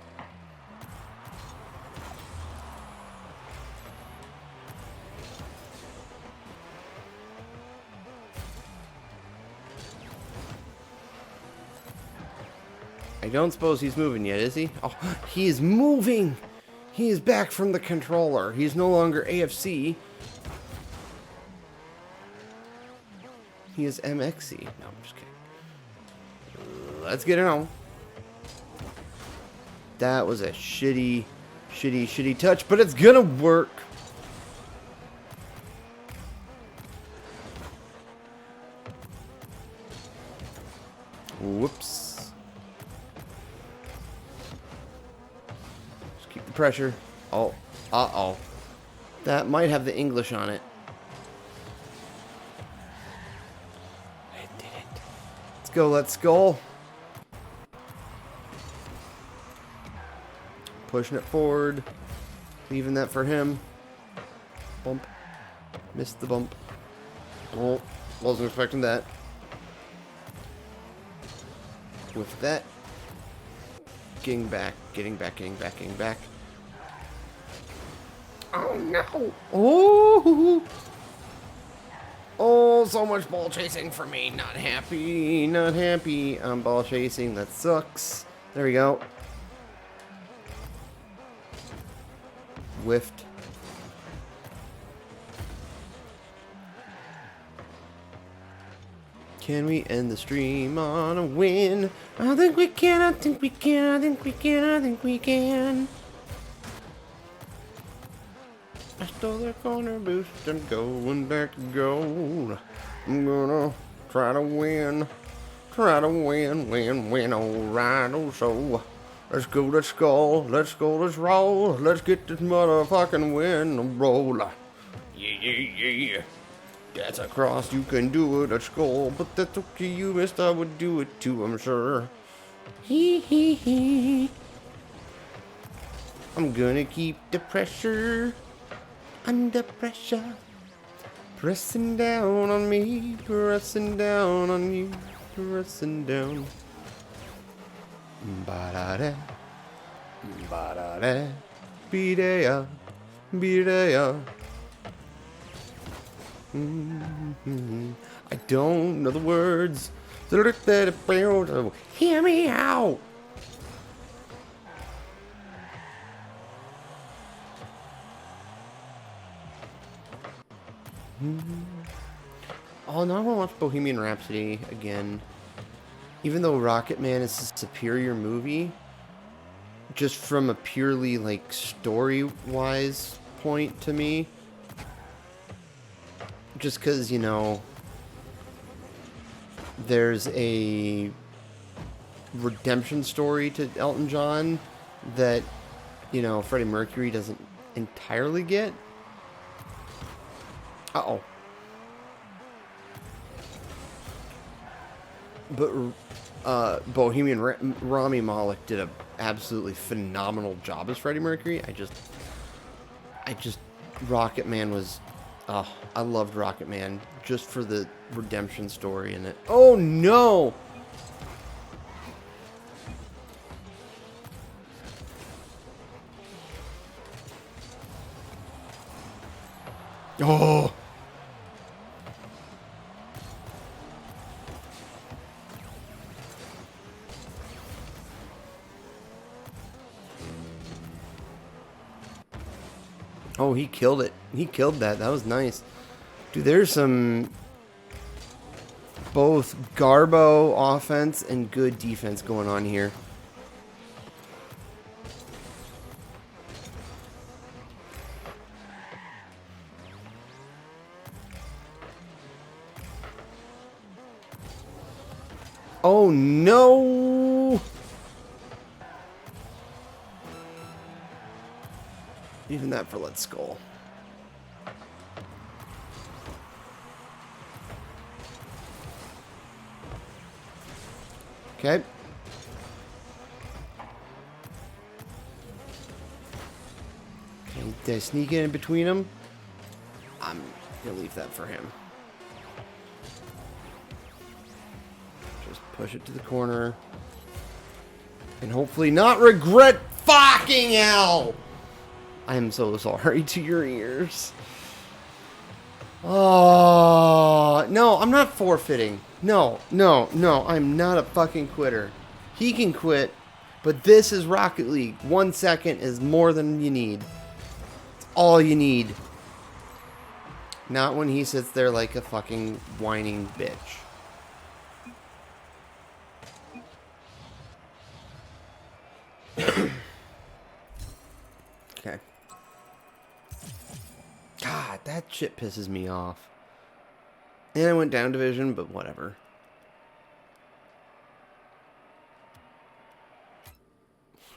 I don't suppose he's moving yet, is he? Oh, he is moving! He is back from the controller. He's no longer AFC. He is MXC. No, I'm just kidding. Let's get it on. That was a shitty touch, but it's gonna work. Whoops. Just keep the pressure. Oh, uh-oh. That might have the English on it. I did it. Let's go. Pushing it forward. Leaving that for him. Bump. Missed the bump. Oh, wasn't expecting that. With that. Getting back. Oh, no. Oh. Oh, so much ball chasing for me. Not happy. I'm ball chasing. That sucks. There we go. Whiffed. Can we end the stream on a win? I think we can. I stole their corner boost and going back to goal. I'm gonna try to win. Win, alright, oh so. Let's go, let's roll. Let's get this motherfucking win roll. Yeah. That's a cross, you can do it, let's go. But that's okay, you missed, I would do it too, I'm sure. Hee. I'm gonna keep the pressure. Under pressure. Pressing down on me, pressing down on you, pressing down. Ba-da-da, ba-da-da, be-da-ya, be-da-ya. I don't know the words. Hear me out. Oh, no, I want to watch Bohemian Rhapsody again. Even though Rocketman is a superior movie, just from a purely, like, story-wise point to me. Just because, you know, there's a redemption story to Elton John that, you know, Freddie Mercury doesn't entirely get. Uh-oh. But Rami Malek did a absolutely phenomenal job as Freddie Mercury. I just Rocketman was, I loved Rocketman just for the redemption story in it. Oh no! Oh! Oh, he killed it. He killed that. That was nice. Dude, there's some both Garbo offense and good defense going on here. Oh, no! Even that for Let's Skull. Okay. Okay, did I sneak in between them? I'm gonna leave that for him. Just push it to the corner. And hopefully not regret fucking hell! I am so sorry to your ears. Oh, no, I'm not forfeiting. No, I'm not a fucking quitter. He can quit, but this is Rocket League. 1 second is more than you need. It's all you need. Not when he sits there like a fucking whining bitch. Okay. God, that shit pisses me off. And I went down division, but whatever.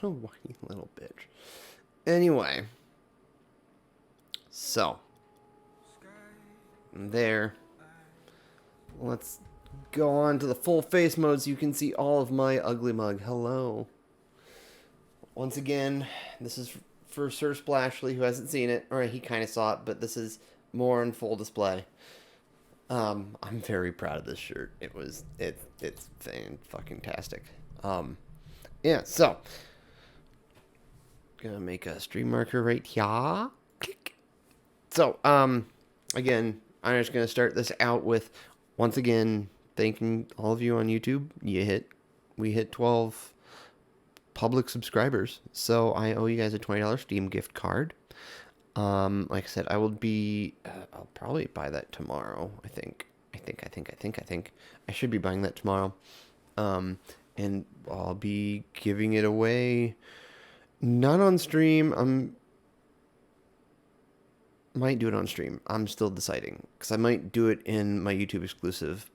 What a whiny little bitch. Anyway. So. There. Let's go on to the full face mode so you can see all of my ugly mug. Hello. Once again, this is for Sir Splashly, who hasn't seen it. Or he kind of saw it, but this is more in full display. I'm very proud of this shirt. It's fucking tastic. Yeah, so gonna make a stream marker right here. Click. So, again, I'm just gonna start this out with once again thanking all of you on YouTube. We hit 12 public subscribers, so I owe you guys a $20 Steam gift card. Like I said, I'll probably buy that tomorrow. I think. I should be buying that tomorrow. And I'll be giving it away. Not on stream. Might do it on stream. I'm still deciding. Because I might do it in my YouTube exclusive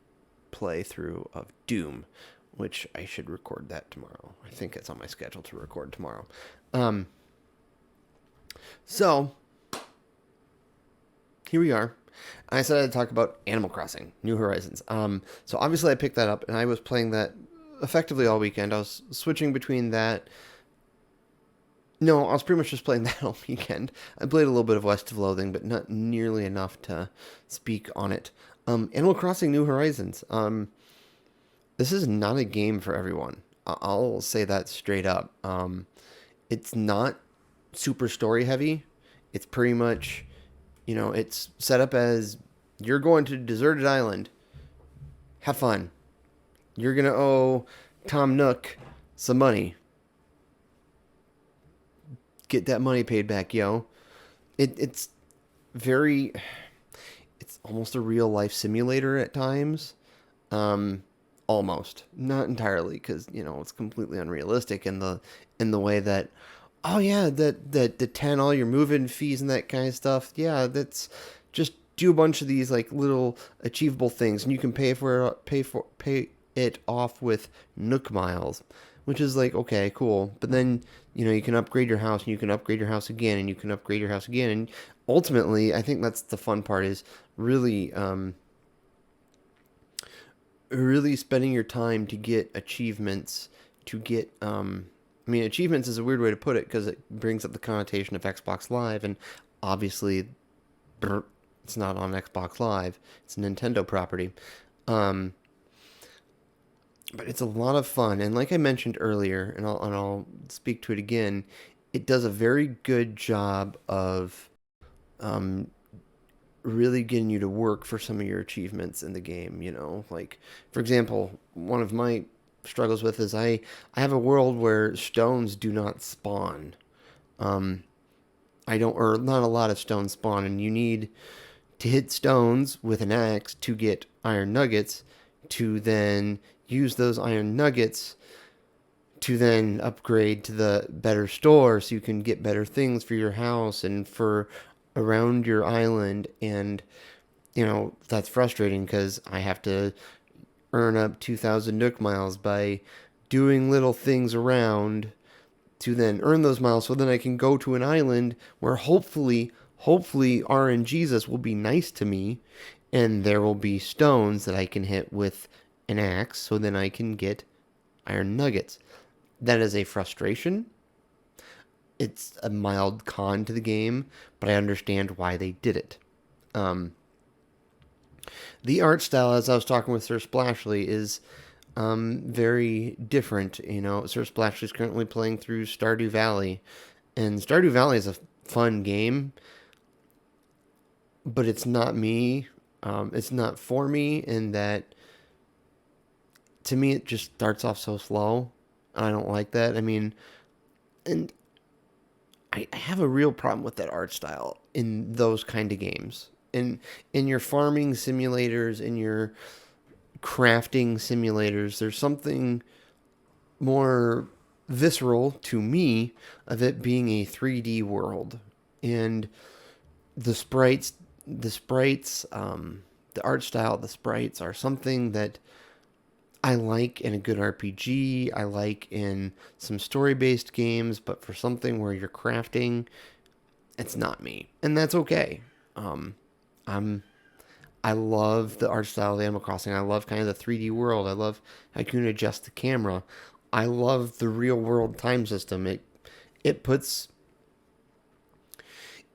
playthrough of Doom. Which I should record that tomorrow. I think it's on my schedule to record tomorrow. So here we are. I said I'd talk about Animal Crossing, New Horizons. So obviously I picked that up, and I was playing that effectively all weekend. I was switching between that. No, I was pretty much just playing that all weekend. I played a little bit of West of Loathing, but not nearly enough to speak on it. Animal Crossing New Horizons. This is not a game for everyone. I'll say that straight up. It's not super story heavy. It's pretty much, it's set up as you're going to a deserted island. Have fun. You're going to owe Tom Nook some money. Get that money paid back, yo. It's almost a real life simulator at times. Almost. Not entirely, because, it's completely unrealistic in the way that, oh yeah, the 10 all your move-in fees and that kind of stuff. Yeah, that's just do a bunch of these like little achievable things, and you can pay it off with Nook miles, which is like, okay, cool. But then, you can upgrade your house, and you can upgrade your house again, and you can upgrade your house again, and ultimately, I think that's the fun part, is really really spending your time to get achievements, to get achievements is a weird way to put it, because it brings up the connotation of Xbox Live, and obviously it's not on Xbox Live. It's a Nintendo property. But it's a lot of fun, and like I mentioned earlier, and I'll speak to it again, it does a very good job of really getting you to work for some of your achievements in the game, like, for example, one of my struggles with is I have a world where stones do not spawn. Or not a lot of stones spawn, and you need to hit stones with an axe to get iron nuggets, to then use those iron nuggets to then upgrade to the better store so you can get better things for your house and for around your island. And that's frustrating, because I have to earn up 2,000 Nook miles by doing little things around to then earn those miles, so then I can go to an island where hopefully RNGesus will be nice to me, and there will be stones that I can hit with an axe, so then I can get iron nuggets. That is a frustration. It's a mild con to the game, but I understand why they did it. The art style, as I was talking with Sir Splashly, is very different. Sir Splashly is currently playing through Stardew Valley, and Stardew Valley is a fun game, but it's not me. It's not for me, in that, to me, it just starts off so slow. I don't like that. I mean, and I have a real problem with that art style in those kind of games. In your farming simulators, in your crafting simulators, there's something more visceral to me of it being a 3D world. And the sprites, the art style, the sprites are something that I like in a good RPG. I like in some story-based games, but for something where you're crafting, it's not me, and that's okay. Um, I'm I love the art style of Animal Crossing. I love kind of the 3D world. I love how you can adjust the camera. I love the real world time system. It puts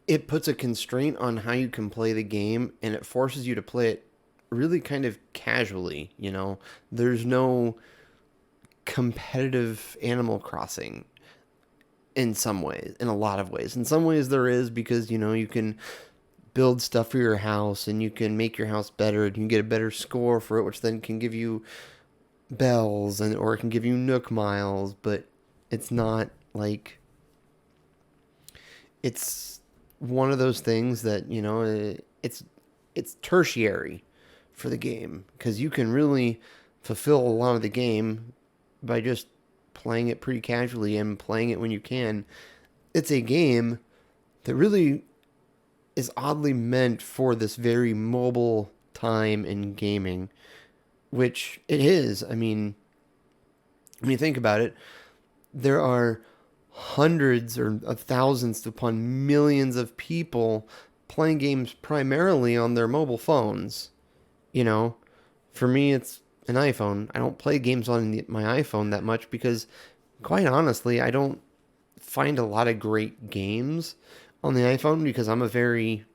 it puts a constraint on how you can play the game, and it forces you to play it really kind of casually. There's no competitive Animal Crossing in some ways, in a lot of ways. In some ways there is, because you can build stuff for your house and you can make your house better and you can get a better score for it, which then can give you bells, and or it can give you Nook miles. But it's not like, it's one of those things that it's tertiary for the game, because you can really fulfill a lot of the game by just playing it pretty casually and playing it when you can. It's a game that really is oddly meant for this very mobile time in gaming, which it is. I mean, when you think about it, there are hundreds or of thousands upon millions of people playing games primarily on their mobile phones. You know, for me, it's an iPhone. I don't play games on my iPhone that much because, quite honestly, I don't find a lot of great games on the iPhone because I'm a very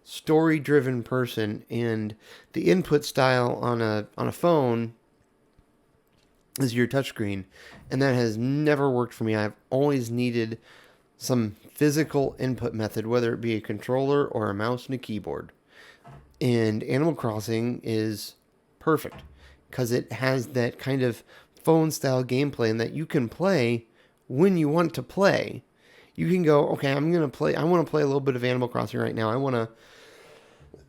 story driven person, and the input style on a phone is your touchscreen, and that has never worked for me. I've always needed some physical input method, whether it be a controller or a mouse and a keyboard. And Animal Crossing is perfect because it has that kind of phone style gameplay, and that you can play when you want to play. You can go, okay, I want to play a little bit of Animal Crossing right now. I want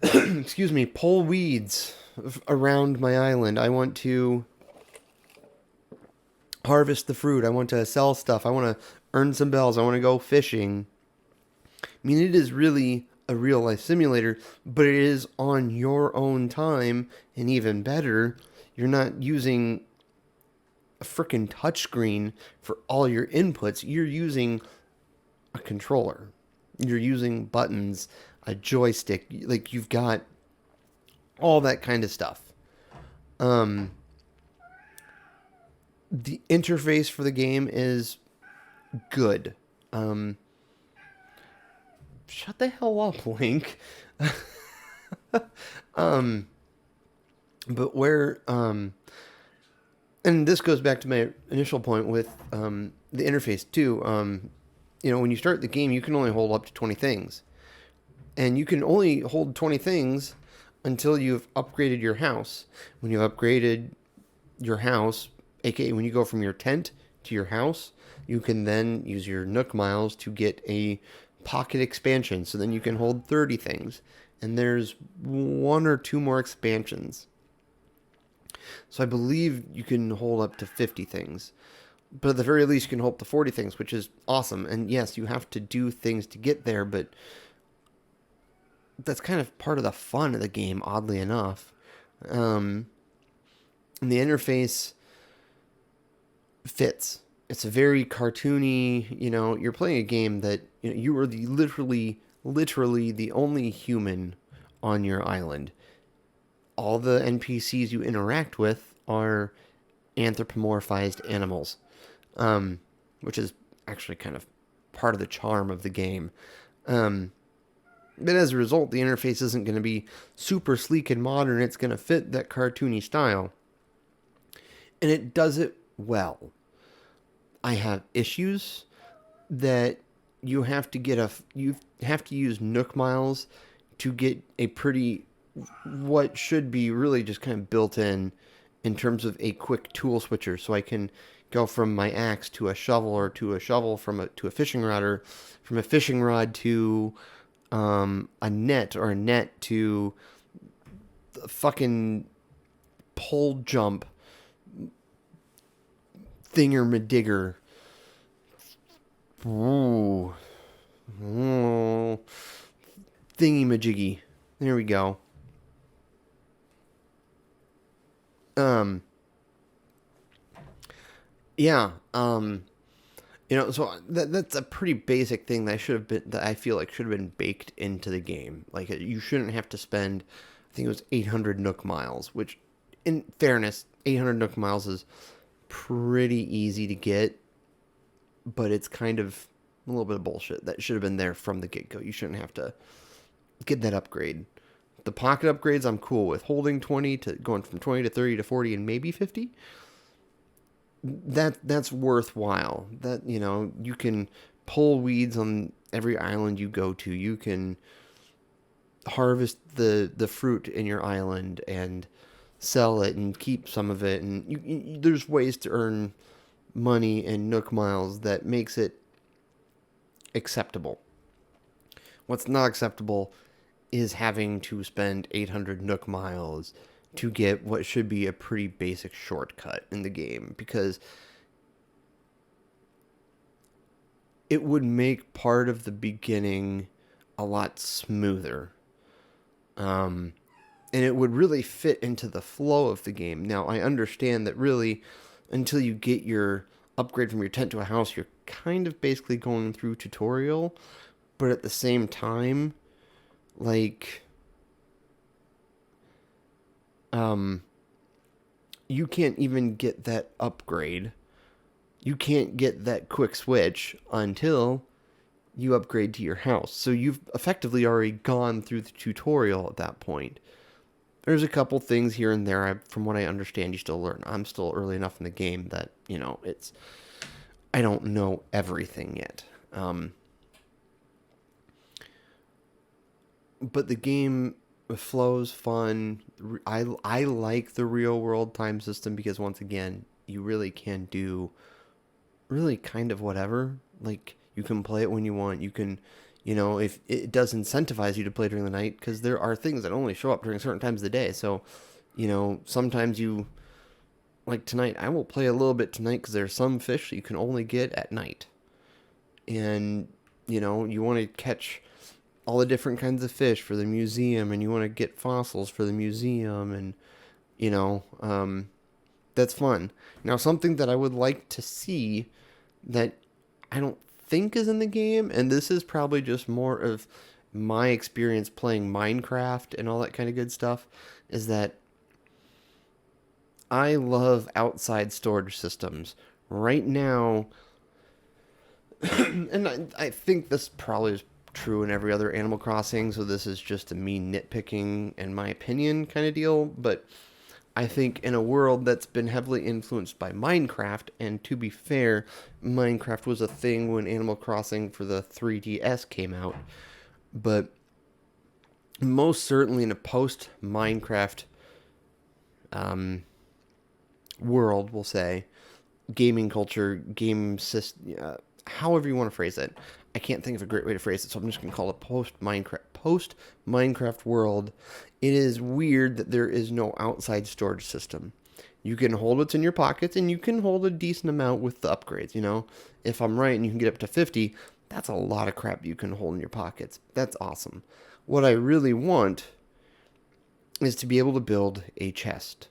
to, excuse me, pull weeds around my island. I want to harvest the fruit. I want to sell stuff. I want to earn some bells. I want to go fishing. I mean, it is really a real life simulator, but it is on your own time, and even better, you're not using a freaking touchscreen for all your inputs. You're using a controller. You're using buttons, a joystick. Like, you've got all that kind of stuff. The interface for the game is good. Shut the hell up, Link. But and this goes back to my initial point with the interface too. When you start the game, you can only hold up to 20 things. And you can only hold 20 things until you've upgraded your house. When you've upgraded your house, aka when you go from your tent to your house, you can then use your Nook miles to get a pocket expansion. So then you can hold 30 things. And there's one or two more expansions. So I believe you can hold up to 50 things. But at the very least, you can hold up to 40 things, which is awesome. And yes, you have to do things to get there, but that's kind of part of the fun of the game, oddly enough. And the interface fits. It's a very cartoony, you're playing a game that you are the literally the only human on your island. All the NPCs you interact with are anthropomorphized animals, which is actually kind of part of the charm of the game. But as a result, the interface isn't going to be super sleek and modern. It's going to fit that cartoony style. And it does it well. I have issues that you have to use Nook miles to get a pretty, what should be really just kind of built in terms of a quick tool switcher, so I can go from my axe to a shovel, or to a shovel to a fishing rod, or from a fishing rod to a net, or a net to a fucking pole jump thingermadigger. Ooh. Ooh. Thingy-majiggy. There we go. Yeah. So that's a pretty basic thing that I feel like should have been baked into the game. Like, you shouldn't have to spend, I think it was 800 Nook miles, which, in fairness, 800 Nook miles is pretty easy to get, but it's kind of a little bit of bullshit. That should have been there from the get-go. You shouldn't have to get that upgrade. The pocket upgrades I'm cool with. Holding 20 to going from 20 to 30 to 40 and maybe 50. That's worthwhile. That, you can pull weeds on every island you go to. You can harvest the fruit in your island and sell it and keep some of it, and there's ways to earn money in Nook miles that makes it acceptable. What's not acceptable is having to spend 800 Nook miles to get what should be a pretty basic shortcut in the game, because it would make part of the beginning a lot smoother. And it would really fit into the flow of the game. Now, I understand that really, until you get your upgrade from your tent to a house, you're kind of basically going through tutorial, but at the same time, like, you can't even get that upgrade. You can't get that quick switch until you upgrade to your house. So you've effectively already gone through the tutorial at that point. There's a couple things here and there, from what I understand, you still learn. I'm still early enough in the game that, I don't know everything yet. But the game flows fun. I like the real world time system because, once again, you really can do really kind of whatever. Like, you can play it when you want. You can, if it does incentivize you to play during the night, because there are things that only show up during certain times of the day. So, sometimes like tonight, I will play a little bit tonight because there's some fish that you can only get at night. And, you want to catch all the different kinds of fish for the museum, and you want to get fossils for the museum, and, that's fun. Now, something that I would like to see that I don't think is in the game, and this is probably just more of my experience playing Minecraft and all that kind of good stuff, is that I love outside storage systems. Right now, and I think this probably is true in every other Animal Crossing, so this is just a me nitpicking and my opinion kind of deal, but I think in a world that's been heavily influenced by Minecraft, and to be fair, Minecraft was a thing when Animal Crossing for the 3DS came out, but most certainly in a post-Minecraft world, we'll say, gaming culture, game system, however you want to phrase it. I can't think of a great way to phrase it, so I'm just going to call it post-Minecraft world. It is weird that there is no outside storage system. You can hold what's in your pockets, and you can hold a decent amount with the upgrades, If I'm right and you can get up to 50, that's a lot of crap you can hold in your pockets. That's awesome. What I really want is to be able to build a chest.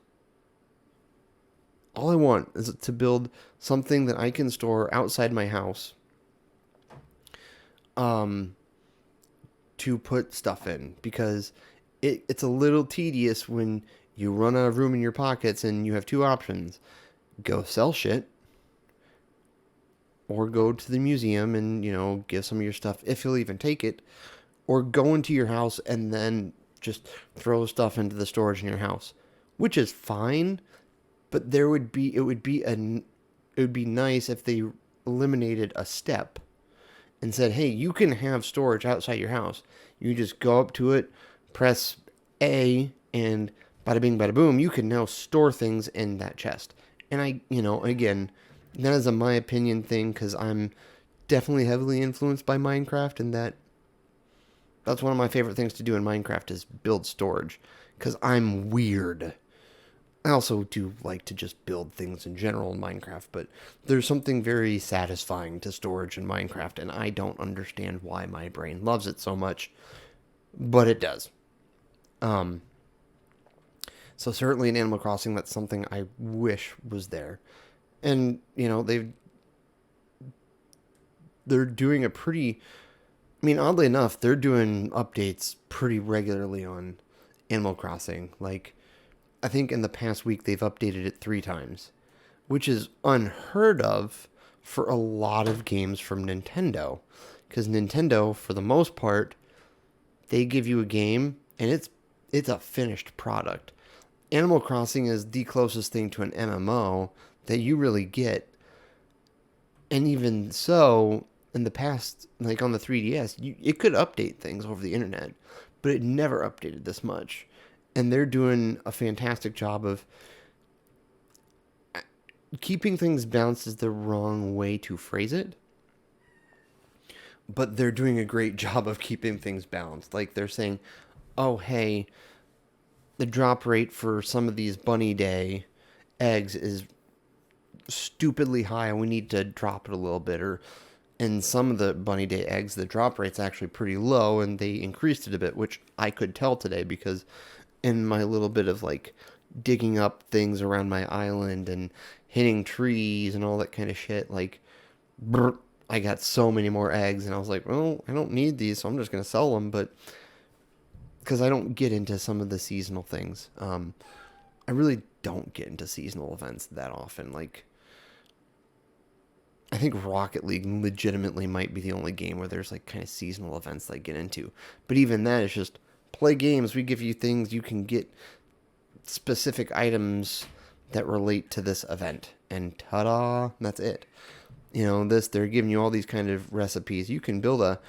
All I want is to build something that I can store outside my house, to put stuff in, because it's a little tedious when you run out of room in your pockets and you have two options: go sell shit, or go to the museum and, give some of your stuff, if you'll even take it, or go into your house and then just throw stuff into the storage in your house, which is fine, but it would be nice if they eliminated a step and said, hey, you can have storage outside your house. You just go up to it, press A, and bada bing, bada boom, you can now store things in that chest. And again, that is a my opinion thing, because I'm definitely heavily influenced by Minecraft, and that's one of my favorite things to do in Minecraft is build storage, because I'm weird. I also do like to just build things in general in Minecraft, but there's something very satisfying to storage in Minecraft, and I don't understand why my brain loves it so much, but it does. Um, so certainly in Animal Crossing, that's something I wish was there. And, they're doing a pretty, I mean, oddly enough, they're doing updates pretty regularly on Animal Crossing. Like, I think in the past week they've updated it 3 times, which is unheard of for a lot of games from Nintendo. Because Nintendo, for the most part, they give you a game and it's a finished product. Animal Crossing is the closest thing to an MMO that you really get. And even so, in the past, like on the 3DS, it could update things over the internet, but it never updated this much. And they're doing a fantastic job of keeping things balanced is the wrong way to phrase it, but they're doing a great job of keeping things balanced. Like they're saying, oh, hey, the drop rate for some of these Bunny Day eggs is stupidly high. We need to drop it a little bit. Or in some of the Bunny Day eggs, the drop rate's actually pretty low, and they increased it a bit, which I could tell today because in my little bit of like digging up things around my island and hitting trees and all that kind of shit, like, I got so many more eggs, and I was like, well, I don't need these, so I'm just going to sell them, but because I don't get into some of the seasonal things. I really don't get into seasonal events that often. Like, I think Rocket League legitimately might be the only game where there's like kind of seasonal events that I get into. But even that is just play games. We give you things you can get specific items that relate to this event. And ta-da, that's it. They're giving you all these kind of recipes. You can build a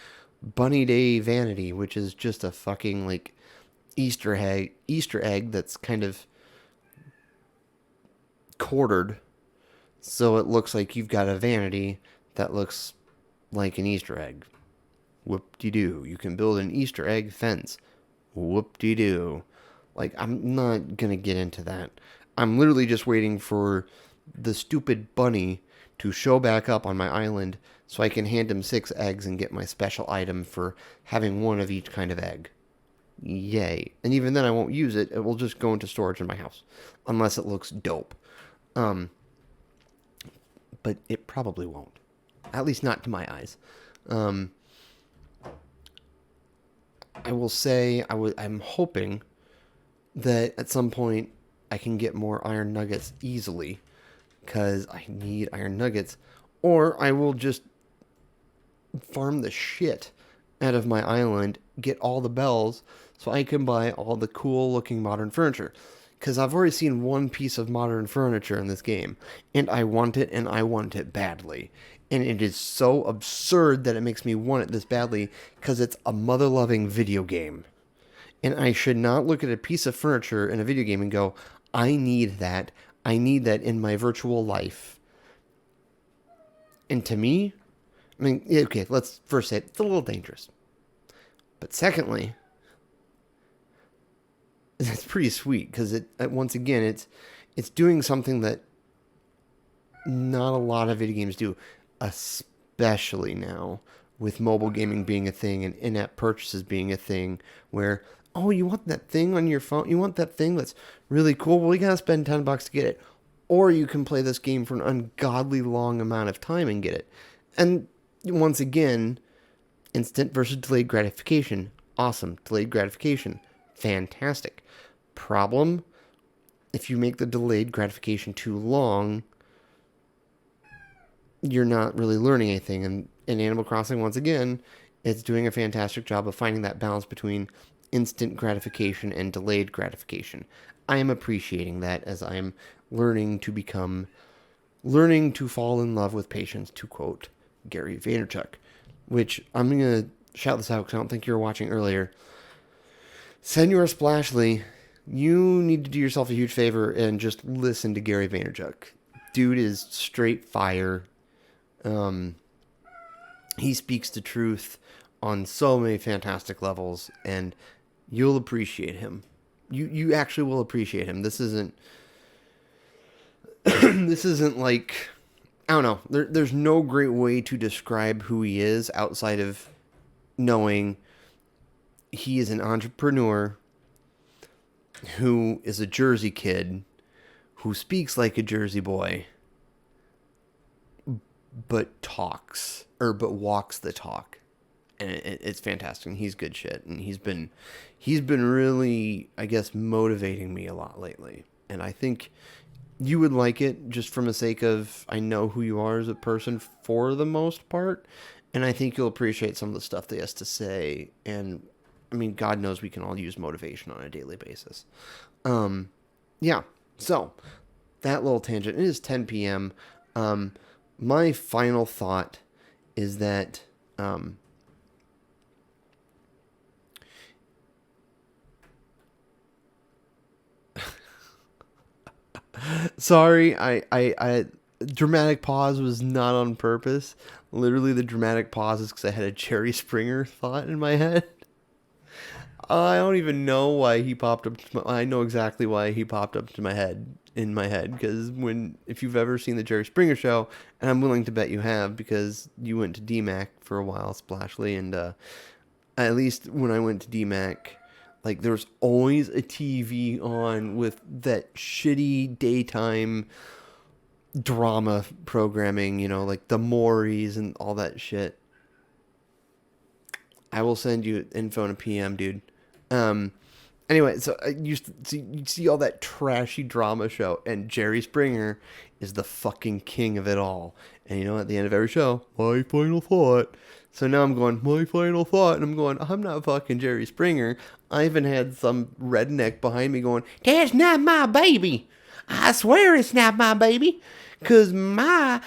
Bunny Day vanity, which is just a fucking like Easter egg that's kind of quartered, so it looks like you've got a vanity that looks like an Easter egg. Whoop-de-doo. You can build an Easter egg fence. Whoop-de-doo. Like, I'm not gonna get into that. I'm literally just waiting for the stupid bunny to show back up on my island so I can hand him 6 eggs and get my special item for having one of each kind of egg. Yay. And even then I won't use it. It will just go into storage in my house. Unless it looks dope. But it probably won't. At least not to my eyes. I will say I'm hoping that at some point I can get more iron nuggets easily, because I need iron nuggets, or I will just farm the shit out of my island, get all the bells, so I can buy all the cool looking modern furniture. Because I've already seen one piece of modern furniture in this game, and I want it, and I want it badly. And it is so absurd that it makes me want it this badly, because it's a mother-loving video game. And I should not look at a piece of furniture in a video game and go, I need that. I need that in my virtual life. And to me, I mean, okay, let's first say it's a little dangerous. But secondly, it's pretty sweet, because once again, it's doing something that not a lot of video games do, especially now with mobile gaming being a thing and in-app purchases being a thing, where, oh, you want that thing on your phone? You want that thing that's really cool? Well, you gotta spend $10 to get it. Or you can play this game for an ungodly long amount of time and get it. And once again, instant versus delayed gratification. Awesome. Delayed gratification. Fantastic. Problem, if you make the delayed gratification too long, you're not really learning anything. And in Animal Crossing, once again, it's doing a fantastic job of finding that balance between instant gratification and delayed gratification. I am appreciating that as I am learning to fall in love with patience, to quote Gary Vaynerchuk, which I'm going to shout this out because I don't think you were watching earlier. Senor Splashly, you need to do yourself a huge favor and just listen to Gary Vaynerchuk. dude is straight fire. He speaks the truth on so many fantastic levels, and you'll appreciate him. You actually will appreciate him. This isn't this isn't like, I don't know. There's no great way to describe who he is outside of knowing he is an entrepreneur who is a Jersey kid who speaks like a Jersey boy, but walks the talk, and it's fantastic. And he's good shit, and he's been really, I guess, motivating me a lot lately, and I think you would like it just from the sake of, I know who you are as a person for the most part, and I think you'll appreciate some of the stuff that he has to say. And I mean, God knows we can all use motivation on a daily basis. Yeah. So that little tangent. It is 10 p.m. My final thought is that sorry, I dramatic pause was not on purpose. Literally, the dramatic pause is because I had a Jerry Springer thought in my head. I don't even know why he popped up. I know exactly why he popped up to my head, in my head, because if you've ever seen the Jerry Springer show, and I'm willing to bet you have, because you went to DMAC for a while, Splashly, and at least when I went to DMAC, like, there was always a TV on with that shitty daytime drama programming, like the Mauries and all that shit. I will send you info in a PM, dude. Anyway, so you see all that trashy drama show, and Jerry Springer is the fucking king of it all. And at the end of every show, my final thought. So now I'm going, my final thought, and I'm going, I'm not fucking Jerry Springer. I even had some redneck behind me going, that's not my baby. I swear it's not my baby. Because I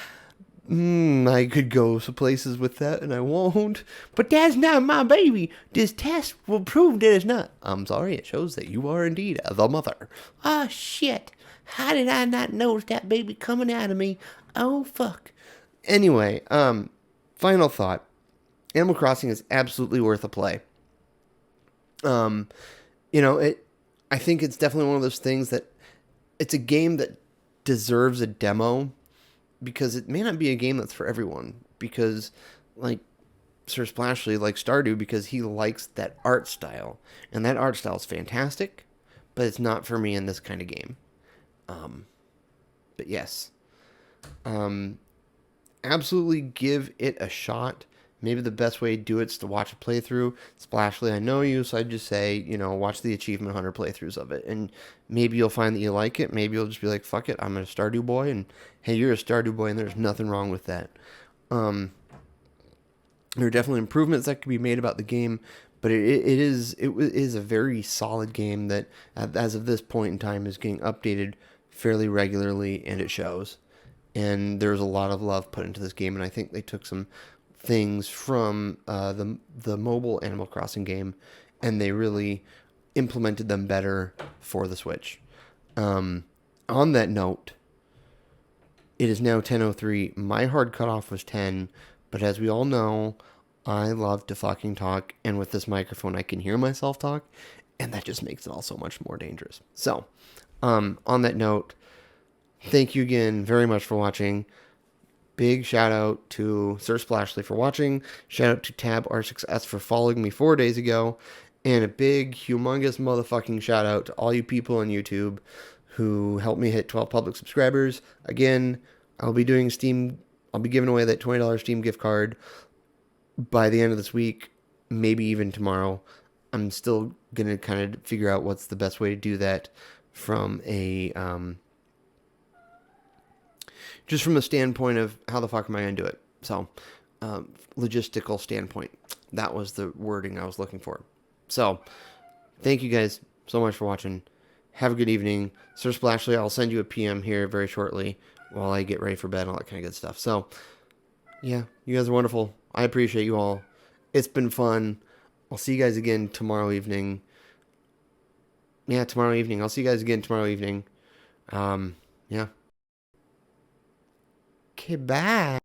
could go some places with that, and I won't. But that's not my baby. This test will prove that it's not. I'm sorry, it shows that you are indeed the mother. Oh, shit. How did I not notice that baby coming out of me? Oh, fuck. Anyway, final thought. Animal Crossing is absolutely worth a play. I think it's definitely one of those things that it's a game that deserves a demo, because it may not be a game that's for everyone, because like Sir Splashly likes Stardew because he likes that art style, and that art style is fantastic, but it's not for me in this kind of game. But yes, absolutely give it a shot. Maybe the best way to do it is to watch a playthrough. Splashly, I know you, so I'd just say, watch the Achievement Hunter playthroughs of it. And maybe you'll find that you like it. Maybe you'll just be like, fuck it, I'm a Stardew boy. And hey, you're a Stardew boy, and there's nothing wrong with that. There are definitely improvements that can be made about the game, but it is a very solid game that, as of this point in time, is getting updated fairly regularly, and it shows. And there's a lot of love put into this game, and I think they took some things from the mobile Animal Crossing game, and they really implemented them better for the Switch. On that note, it is now 10:03. My hard cutoff was 10, but as we all know, I love to fucking talk, and with this microphone I can hear myself talk, and that just makes it all so much more dangerous. So, on that note, thank you again very much for watching. Big shout out to Sir Splashly for watching. Shout out to Tab R6S for following me 4 days ago. And a big, humongous motherfucking shout out to all you people on YouTube who helped me hit 12 public subscribers. Again, I'll be giving away that $20 Steam gift card by the end of this week, maybe even tomorrow. I'm still going to kind of figure out what's the best way to do that from a just from a standpoint of how the fuck am I going to do it. So, logistical standpoint. That was the wording I was looking for. So, thank you guys so much for watching. Have a good evening. Sir Splashly, I'll send you a PM here very shortly while I get ready for bed and all that kind of good stuff. So, yeah, you guys are wonderful. I appreciate you all. It's been fun. I'll see you guys again tomorrow evening. Yeah, tomorrow evening. I'll see you guys again tomorrow evening. Yeah. Okay, bye.